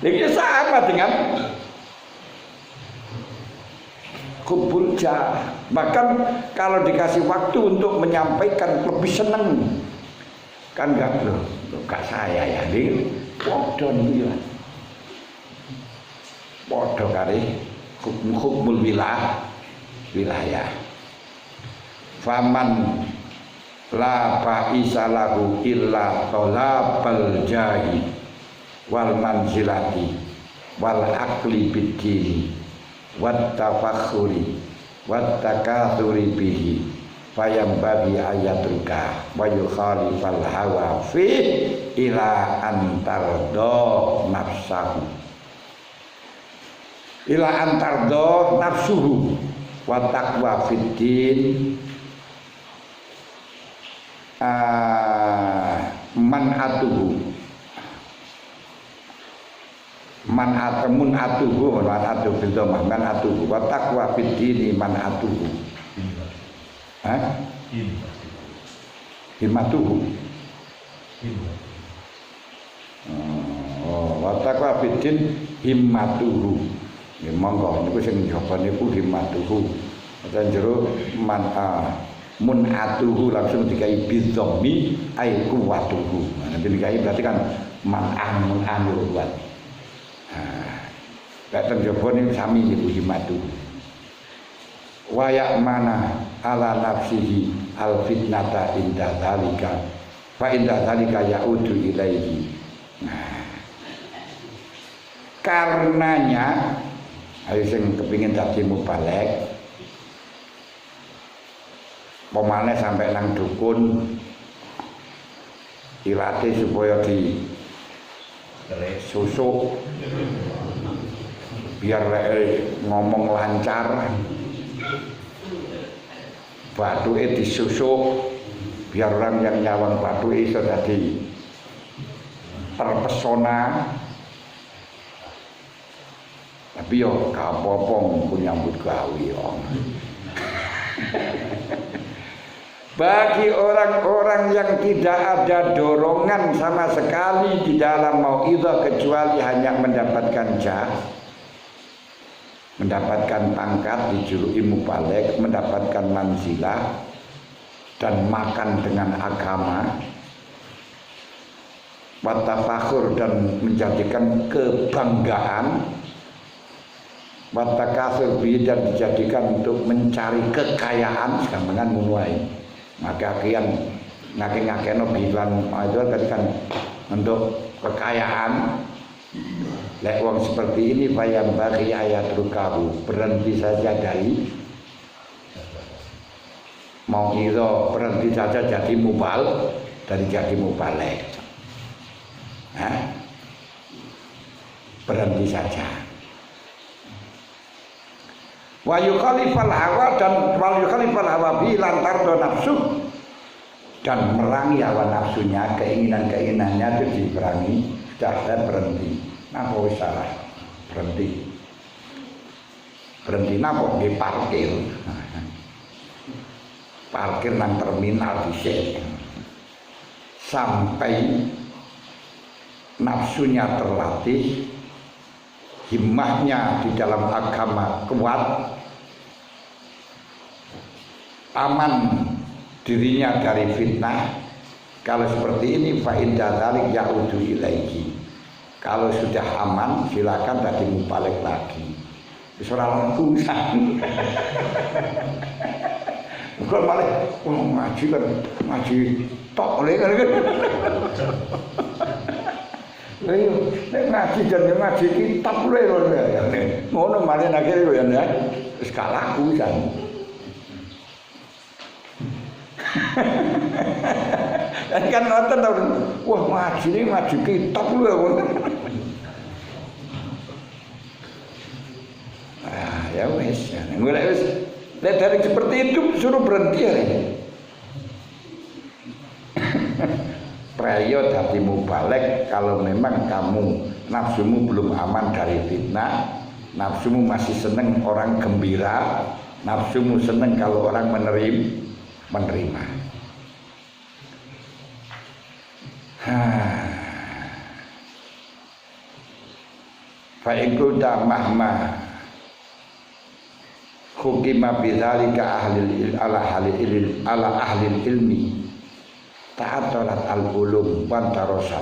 Ini sama dengan kubul jah. Bahkan kalau dikasih waktu untuk menyampaikan lebih senang. Kan enggak loh, enggak saya ya ini podo niki. Podo kali hukmul wilayah. Faman la ba'isa lahu illa talabal jahi wal manzilati wal aqli bid-dini wat tafakhuri wat takatsuri bihi fayam bagi ayatruka wa yukhalifal hawa fi ila antardo nafsahu ila antardo nafsuhu wa taqwa fiddin man'atuhu bidhamah man'atuhu wa taqwa fiddin man'atuhu himmatuhu wa taqwa fiddin himmatuhu nggih monggo niku sing jaba niku himmatuhu dan jero mun'atuhu langsung dikai bidhammi ai kuwatuhu. Nanti dikai berarti kan man'an kuat. Lek teng jaba niku sami niku himmatuhu. Wayak mana ala nafsihi al fitnata inda dzalika fa inda dzalika yaudu ilaihi. Nah, karenanya ayo sing kepingin dadi mubalek pemane sampai nang dukun dilatih supaya di susuk biar ngomong lancar, batuke disusuk biar orang yang nyawang batuke iso dadi terpesona. Tapi yo gak apa-apa nyambut gawe yo. Bagi orang-orang yang tidak ada dorongan sama sekali di dalam mau'izah kecuali hanya mendapatkan jah, mendapatkan pangkat dijuluki mubalek, mendapatkan manzilah dan makan dengan agama, watafakhur dan menjadikan kebanggaan, watakasur dan dijadikan untuk mencari kekayaan sekambangan menuai. Maka kian ngake-ngakeno bilang itu tadi kan untuk kekayaan. Lek wong seperti ini bayam bagi ayat rukabu, berhenti saja dari mau itu, berhenti saja jadi mubal dari jadi mubalek. Berhenti saja. Wa yukhalifal hawa dan wal yukhalifal hawa bi lantar do nafsu dan merangi hawa nafsunya, keinginan-keinginannya itu diperangi, sudah berhenti. Napa wis salah? Berhenti. Berhenti napa? Nggih parkir. Parkir nang terminal dhisik. Sampai nafsunya terlatih, himmahnya di dalam agama kuat, aman dirinya dari fitnah. Kalau seperti ini fa inda dzalik yaudu ilaihi, Kalau sudah aman silakan tadi mubalik lagi. Ora langkusan. Bukan malah ngaji kan ngaji tok le kan. Ayo nek ngaji jan ngaji kitab le ya. Ngono malah akhire yo ya. Wis gak laku kan. Kan ngoten to. Wah ngaji ini ngaji kitab lho. Ya wes, mulai wes. Lihat dari seperti itu suruh berhenti ya. Prayo dadi mubalek kalau memang kamu nafsumu belum aman dari fitnah, nafsumu masih seneng orang gembira, nafsumu seneng kalau orang menerima. Fa in kunta mahma hukima bidzalika ala ahli ilmi ta'atalat al-ulum wa tarasat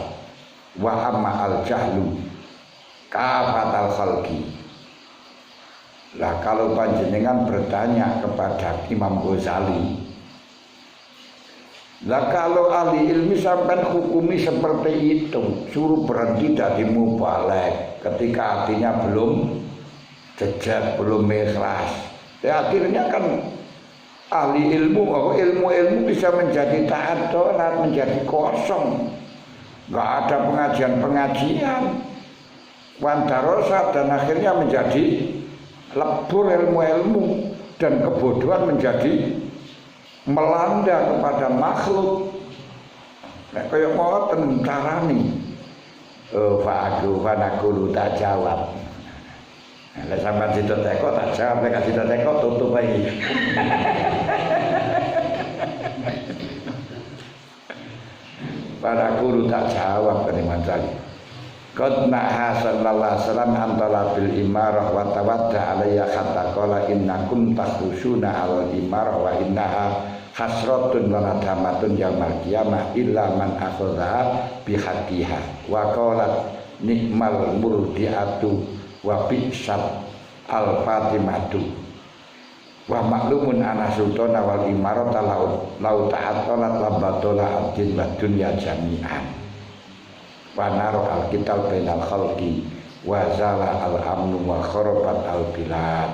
wa amma al-jahlu kafatal khalqi. Lah kalau panjenengan bertanya kepada Imam Ghazali, lah kalau ahli ilmi sampai hukumi seperti itu, suruh berhenti dari mubalek ketika hatinya belum jejak, belum ikhlas. Ya akhirnya kan ahli ilmu bisa menjadi ta'addolat, menjadi kosong, nggak ada pengajian wandarosat, dan akhirnya menjadi lebur ilmu dan kebodohan menjadi melanda kepada makhluk. Nek kaya ngoten carane fa aku tak jawab. Lah sampean situ teko tak jawab, nek situ teko tutup ae. Para guru tak jawab ke Imam Ghazali. Qad naha sallallahu alaihi wasallam antala bil imarah wa tawadda alayya hatta qala innakum takhusuna al imarah wa innaha hasratun wa nadamatun yaumil qiyamah illa man akhadha bi haqqiha wa qalat nikmal murdiatu wa bi'sat al-fatimatu wa maklumun ana sultana wal imarata lau ta'atalat labatola abdin wa dunya jami'an wa naro al-kital bainal khalqi wa zala al-amnu wa kharabat al-bilad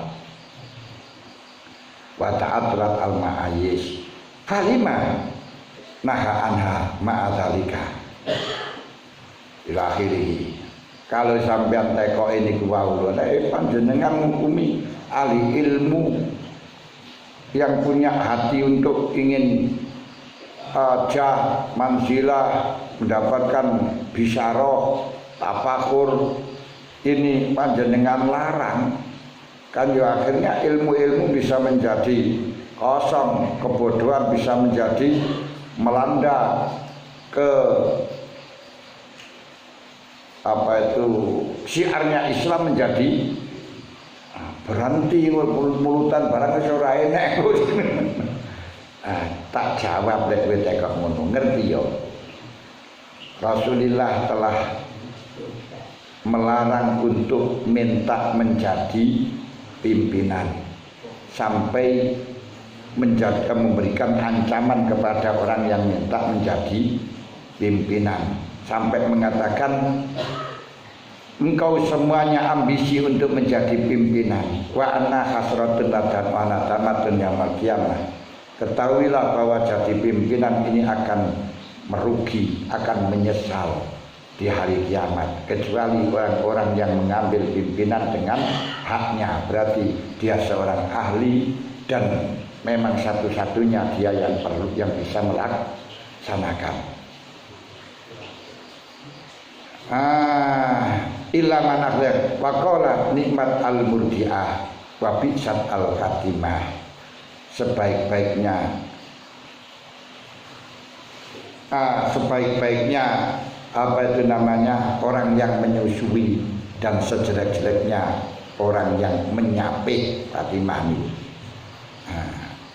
wa ta'atalat al-ma'ayis falima naha anha ma'adhalika ila akhirih. Kalau sampean teko ini kuwau nek panjenengan ngukumi ahli ilmu yang punya hati untuk ingin jah manzilah, mendapatkan bisyarah, tafakur, ini panjenengan larang kan ya akhirnya ilmu-ilmu bisa menjadi kosong, kebodohan bisa menjadi melanda ke apa itu syiarnya Islam menjadi berhenti mulut-mulutan barang ora enek. Tak jawab lek kowe tekok ngono, ngerti yo. Rasulullah telah melarang untuk minta menjadi pimpinan sampai memberikan ancaman kepada orang yang minta menjadi pimpinan. Sampai mengatakan engkau semuanya ambisi untuk menjadi pimpinan. Wa anna hasratun ladan wa nadamatun yaumil qiyamah. Ketahuilah bahwa jadi pimpinan ini akan merugi, akan menyesal di hari kiamat. Kecuali orang-orang yang mengambil pimpinan dengan haknya, berarti dia seorang ahli dan memang satu-satunya dia yang bisa melaksanakan. Illa man akhir wa qala nikmat al murdiah wa bi'sat al khatimah. Sebaik-baiknya apa itu namanya orang yang menyusui dan sejelek-jeleknya orang yang menyapih Fatimah ini.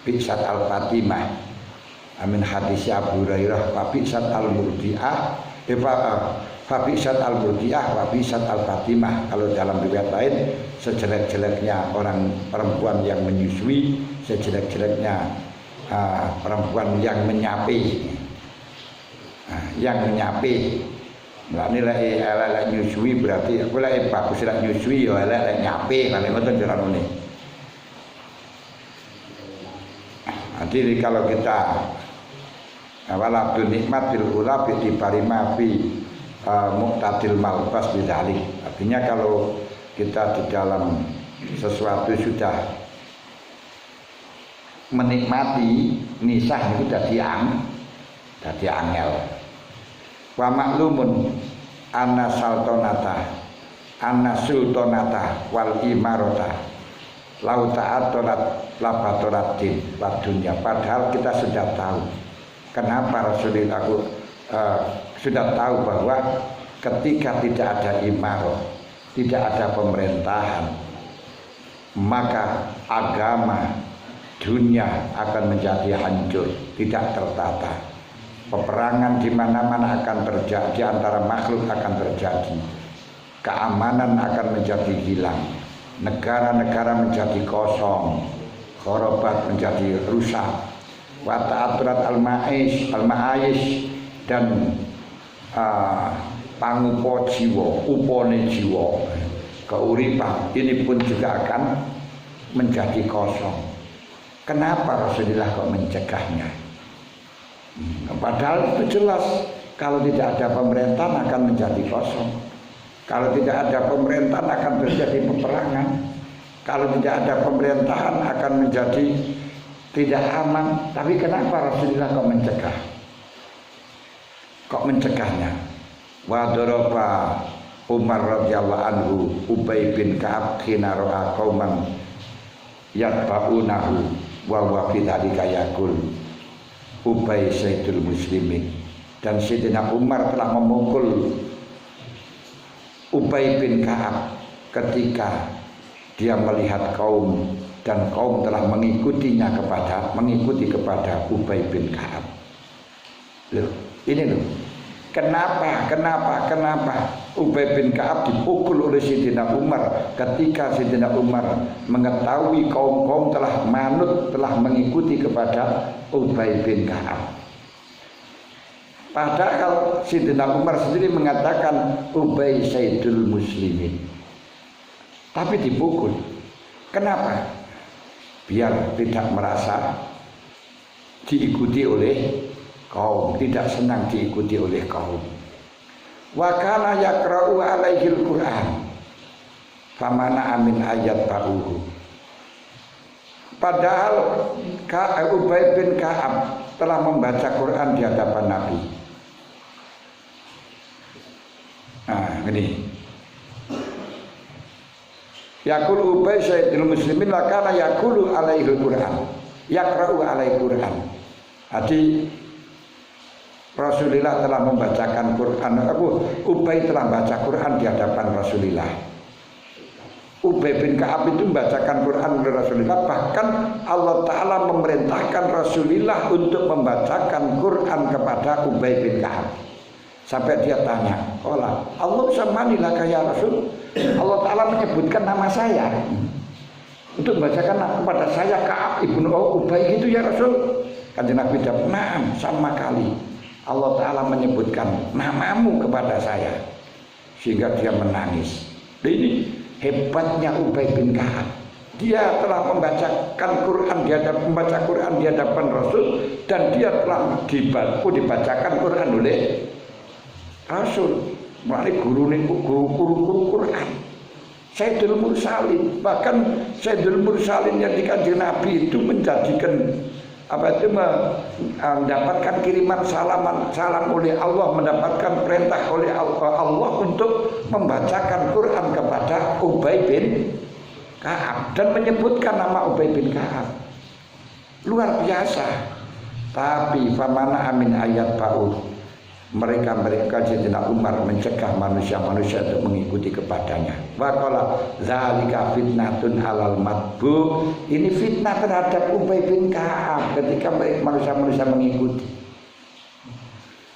Bi'sat al Fatimah amin hadis Abu Hurairah wa bi'sat al murdiah Fabisat al-murdiah, wabisat al-fatimah. Kalau dalam riwayat lain, sejelek-jeleknya orang perempuan yang menyusui, sejelek-jeleknya perempuan yang menyapi. Yang menyapi. Lah nilai elek nyusui berarti aku lek bagus lek nyusui ya elek nyapi, kalau ngoten jarane. Jadi kalau kita walabdu nikmat bil ula bi dibarima fi muqtadil malbas bidzalik. Artinya kalau kita di dalam sesuatu sudah menikmati nisah itu dadi angel. Wa maklumun anna sultanata wal imarata lau ta'atorat labatoratin wa dunya. Padahal kita sudah tahu kenapa Rasulullah sudah tahu bahwa ketika tidak ada imarah, tidak ada pemerintahan, maka agama dunia akan menjadi hancur, tidak tertata. Peperangan di mana-mana akan terjadi, di antara makhluk akan terjadi. Keamanan akan menjadi hilang. Negara-negara menjadi kosong, khorobat menjadi rusak. Wa ta'aturat al-ma'aish dan pangupo jiwa, upone jiwa, keuripan ini pun juga akan menjadi kosong. Kenapa Rasulullah kok mencegahnya? Padahal itu jelas kalau tidak ada pemerintahan akan menjadi kosong. Kalau tidak ada pemerintahan akan terjadi peperangan. Kalau tidak ada pemerintahan akan menjadi tidak aman. Tapi kenapa Rasulullah kok mencegah? Kok mencegahnya? Wa daraba Umar radhiyallahu anhu Ubay bin Ka'ab khina ra'a qauman yatba'unahu wa wa fi dzalika yaqul Ubay Sayyidul Muslimin. Dan Sayyidina Umar telah memukul Ubay bin Ka'ab ketika dia melihat kaum dan kaum telah mengikuti kepada Ubay bin Ka'ab. Loh, ini loh. Kenapa Ubay bin Ka'ab dipukul oleh Sayyidina Umar ketika Sayyidina Umar mengetahui kaum-kaum telah manut, telah mengikuti kepada Ubay bin Ka'ab. Padahal Sayyidina Umar sendiri mengatakan Ubay Sayyidul Muslimin. Tapi dipukul. Kenapa? Biar tidak merasa diikuti oleh kaum, tidak senang diikuti oleh kaum. Wa kana yaqra'u alaihil Qur'an famana amin ayat ba'uhu. Padahal Ubay bin Ka'ab telah membaca Quran di hadapan Nabi. Nah, ini. Yaqulu Ubay Sayyidul Muslimin wa kana yaqulu alaihil Qur'an. Yaqra'u alaihil Qur'an. Jadi Rasulullah telah membacakan Quran. Ubay telah baca Quran di hadapan Rasulullah. Ubay bin Ka'ab itu membacakan Quran oleh Rasulullah. Bahkan Allah Ta'ala memerintahkan Rasulullah untuk membacakan Quran kepada Ubay bin Ka'ab. Sampai dia tanya, Allah samanilah ya Rasul. Allah Ta'ala menyebutkan nama saya untuk membacakan kepada saya Ka'ab ibnu Ubay itu ya Rasul. Kanjeng Nabi jawab, "Na'am, sama kali. Allah Ta'ala menyebutkan namamu kepada saya." Sehingga dia menangis. Ini hebatnya Ubay bin Ka'ab. Dia telah membacakan Quran di hadapan Rasul, dan dia telah dibacakan Quran oleh Rasul melalui guru Quran. Sayyidul Mursalin, bahkan Sayyidul Mursalin yang di Kanjeng Nabi itu menjadikan mendapatkan kiriman salam oleh Allah, mendapatkan perintah oleh Allah untuk membacakan Quran kepada Ubay bin Ka'ab dan menyebutkan nama Ubay bin Ka'ab. Luar biasa. Tapi famana amin ayat ba'u. Mereka Sayyidina Umar mencegah manusia-manusia untuk mengikuti kepadanya. Wa qala zalika fitnatun alal matbu. Ini fitnah terhadap Ubay bin Ka'ab ketika manusia-manusia mengikuti.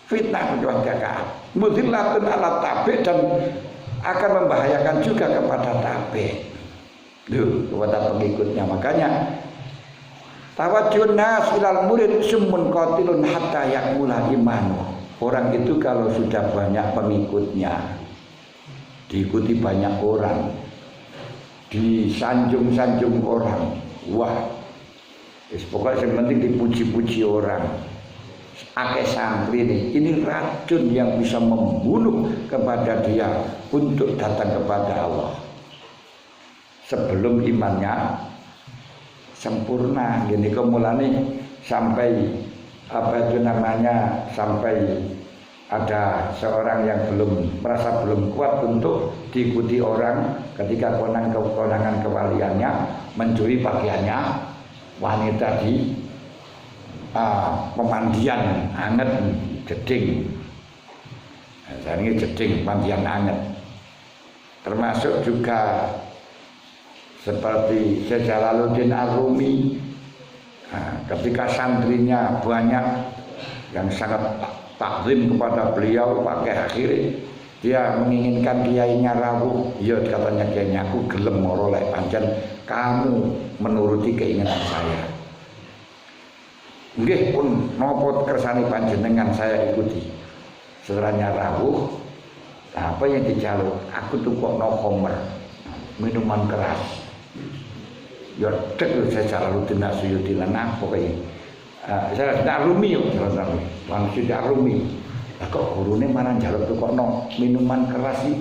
fitnah keluarga mudillatun ala tabi dan akan membahayakan juga kepada tabi kepada pengikutnya. Makanya tawajjun nas ilal murid summun qatilun hatta yakmula imanu. Orang itu kalau sudah banyak pengikutnya, diikuti banyak orang, disanjung-sanjung orang, wah pokoknya yang penting dipuji-puji orang. Akeh santri ini racun yang bisa membunuh kepada dia untuk datang kepada Allah sebelum imannya sempurna. Gini kemulane sampai apa itu namanya, sampai ada seorang yang merasa belum kuat untuk diikuti orang ketika kewenangan kewaliannya mencuri pakaiannya wanita di pemandian anget jeding. Nah, ini jeding pemandian anget. Termasuk juga seperti Syekh Jalaluddin Ar-Rumi, ketika santrinya banyak yang sangat takzim kepada beliau, pakai akhirnya dia menginginkan kiainya rawuh. Ya katanya kiainya, aku gelem moro lek pancen kamu menuruti keinginan saya. Nggih pun napa kersane panjenengan saya ikuti. Setelahnya rawuh, apa yang dijaluk? Aku tukokno khamr, minuman keras. Ya tek saya Jalaluddin Suyuti lan apa kaya. Saya Ar-Rumi yo, langsung Ar-Rumi. Lah kok gurune marang njaluk tukokno minuman keras iki.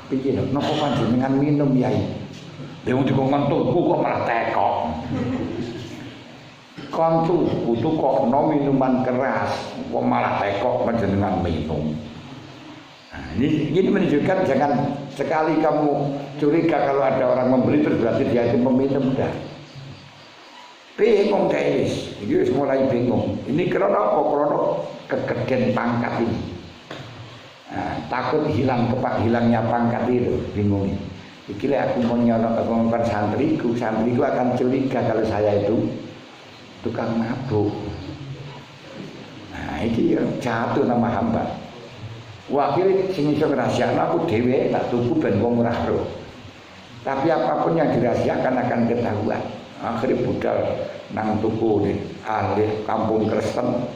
Piye lho, napa panjenengan minum yai? Lha wong dikon tuku kok malah tekok. Kon tuku tukokno minuman keras, kok malah tekok panjenengan minum. Nah, ini menunjukkan jangan sekali kamu curiga kalau ada orang membeli terus berarti dia itu peminum. Dah bingung guys, ini mulai bingung. Ini karena apa? Karena kegedean pangkat ini. Nah, takut hilangnya pangkat itu, bingung. Kira aku mau nyolok santriku akan curiga kalau saya itu tukang mabuk. Nah, ini yang jatuh nama hamba. Wakil sing iso ngrahasiakno aku dhewe tak tuku ben wong ora ro. Tapi apapun yang dirahasiakan akan ketahuan. Akhirnya budal nang tuku di ahli kampung Kristen,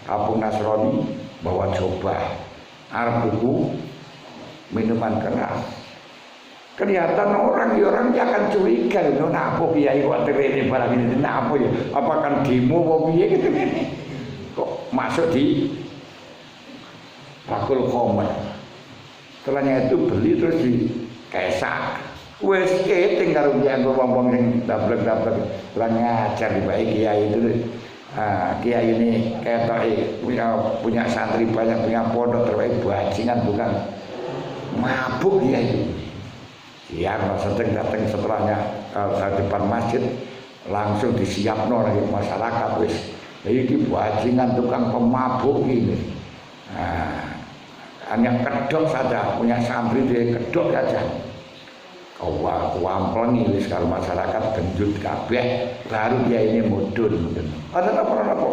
kampung Nasrani bawa coba arep tuku minuman keras. Kelihatan orang akan curiga lho, napa kiai kok terene barang ini, napa ya? Apa kan demo apa piye gitu. Kok masuk di bakul khamr. Setelahnya itu beli terus dikesak. Wes keting karo wong-wong sing dablek-dablek lan ngajar di baik kiai itu. Kiai ini ketoke punya santri banyak, punya pondok terbaik, bajingan bukan mabuk dia itu. Siang sedang datang setelahnya ke depan masjid langsung disiapno oleh masyarakat wis. Iki bajingan tukang pemabuk ini. Hanya kedok saja, punya santri dia kedok saja. Kuamplengi wis kalau masyarakat genjut kabeh, baru dia ini mudun. Ada apa?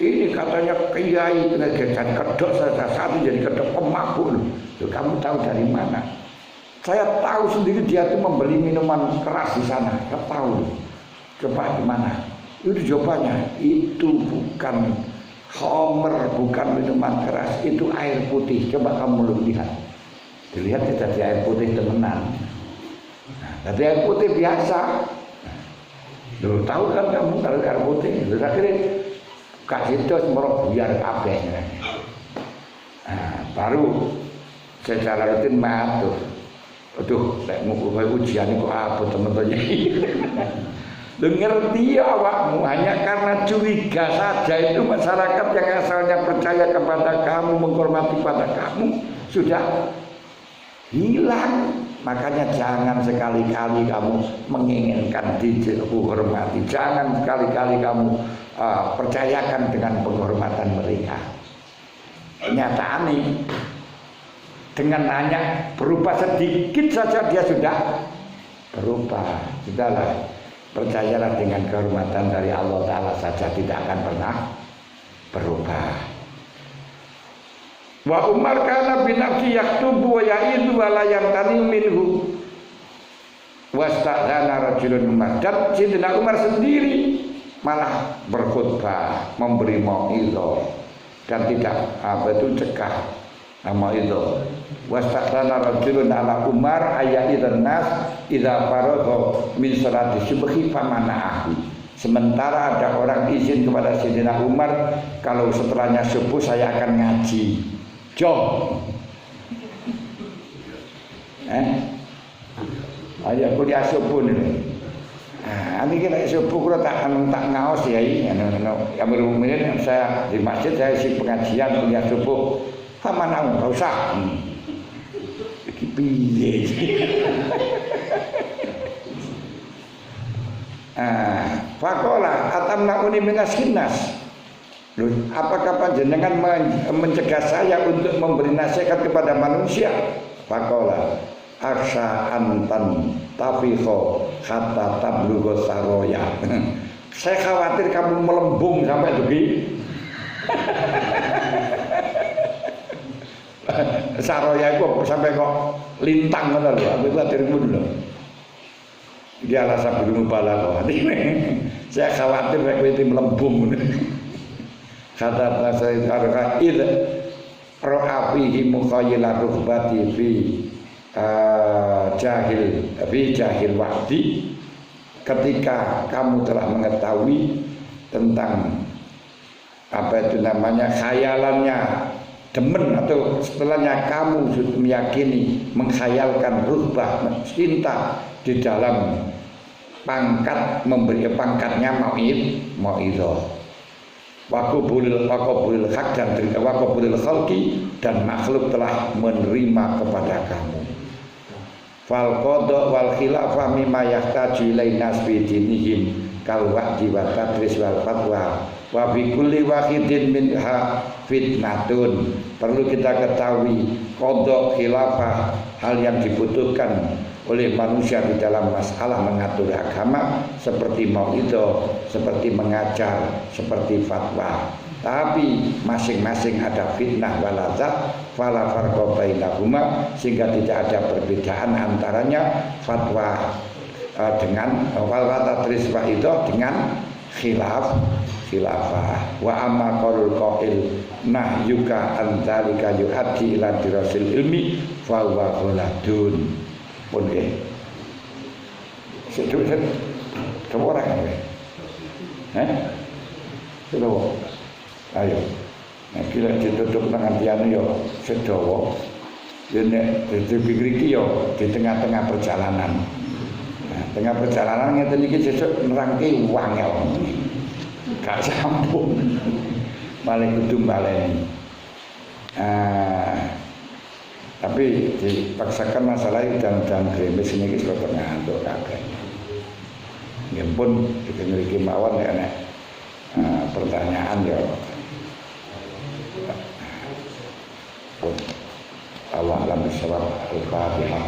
Ini katanya kiai dengan jadi kedok saja, satu jadi kedok pemabuk. Loh, kamu tahu dari mana? Saya tahu sendiri dia itu membeli minuman keras di sana. Saya tahu. Coba di mana? Itu jawabannya. Itu bukan khamr, bukan minuman keras. Itu air putih. Coba kamu lihat. Dilihat tidak di air putih temenan. Tapi air putih biasa. Loh, tahu kan kamu kalau air putih. Terus akhirnya kasih dos merok biar kabeh. Baru secara rutin matur. Aduh, lek muku ujian kok apa teman-teman. Lu ngerti awakmu hanya karena curiga saja itu masyarakat yang asalnya percaya kepada kamu, menghormati pada kamu sudah hilang. Makanya jangan sekali-kali kamu menginginkan dihormati. Jangan sekali-kali kamu percayakan dengan penghormatan mereka. Kenyataan ini dengan hanya berubah sedikit saja dia sudah berubah. Sudahlah, percayalah dengan kehormatan dari Allah Ta'ala saja tidak akan pernah berubah. Wa Umar kana binafsi yaktubu wa ya'idu wa la yamtani minhu. Wasta'dana rajulun Umar. Dan Sayyidina Umar sendiri malah berkhutbah, memberi mau'izah dan tidak cegah mau'izah. Wasta'dana rajulun ala Umar aya'idzan nas idza faragha min salati subhi famana'ahu. Sementara ada orang izin kepada Sayyidina Umar, kalau setelahnya subuh saya akan ngaji. Jom. Ayo kuliah subuh nih. Ini kita subuh kalau tak ngaos ya ini. Yang berumur saya di masjid saya isi pengajian kuliah subuh. Mana nggak usah. Iki piye. Fakola atamna uni minaskinnas. Loh, apakah panjenengan mencegah saya untuk memberi nasihat kepada manusia? Fakola aksha antan tafiho hatta tablugho saroya. Saya khawatir kamu melembung sampai begini. Saroya itu sampai kok lintang benar loh. Aku khawatir dulu. Dia alasan belum balaghah. Saya khawatir itu melembung. Kata saya arka id ra'a fihi mukhayyila ruhbati fi jahil waqti. Ketika kamu telah mengetahui tentang apa itu namanya khayalannya demen, atau setelahnya kamu sudah meyakini menghayalkan ruhbah cinta di dalam pangkat, memberi pangkatnya mau'izah. Waqabulil haq dan waqabulil khalqi, dan makhluk telah menerima kepada kamu. Fal qada wal khilafah mimma yahtaju ilain nas fi dinihim kal wa'di wa tadris wal fatwa wa bi kulli wahidin minha fitnatun. Perlu kita ketahui qada khilafah, hal yang dibutuhkan oleh manusia di dalam masalah mengatur agama, seperti mau'izah, seperti mengajar, seperti fatwa. Tapi masing-masing ada fitnah waladzah, fala farqa bainahuma, sehingga tidak ada perbedaan antaranya fatwa dengan wal tadris wa itu dengan khilafah. Wa amma qaulul qail nahyuka an dzalika yu'addi ila dirasil ilmi fa huwa ghaladun. Pun nggih. Sedulur kamu orang Sedawa. Ayo. Nek kira ditutup tangan piano yo sedawa. Dene dipikir iki yo di tengah-tengah perjalanan. Nah, tengah perjalanan ngeten iki sesuk nerangke wangel. Gak sambung. Malah kudu baleni. Tapi dipaksakan masalah dan gremes ini kita ngantuk kabeh. Ya pun dikenaliki mawon nek pertanyaan ya. Allah alam bisawab. Al-Fatihah.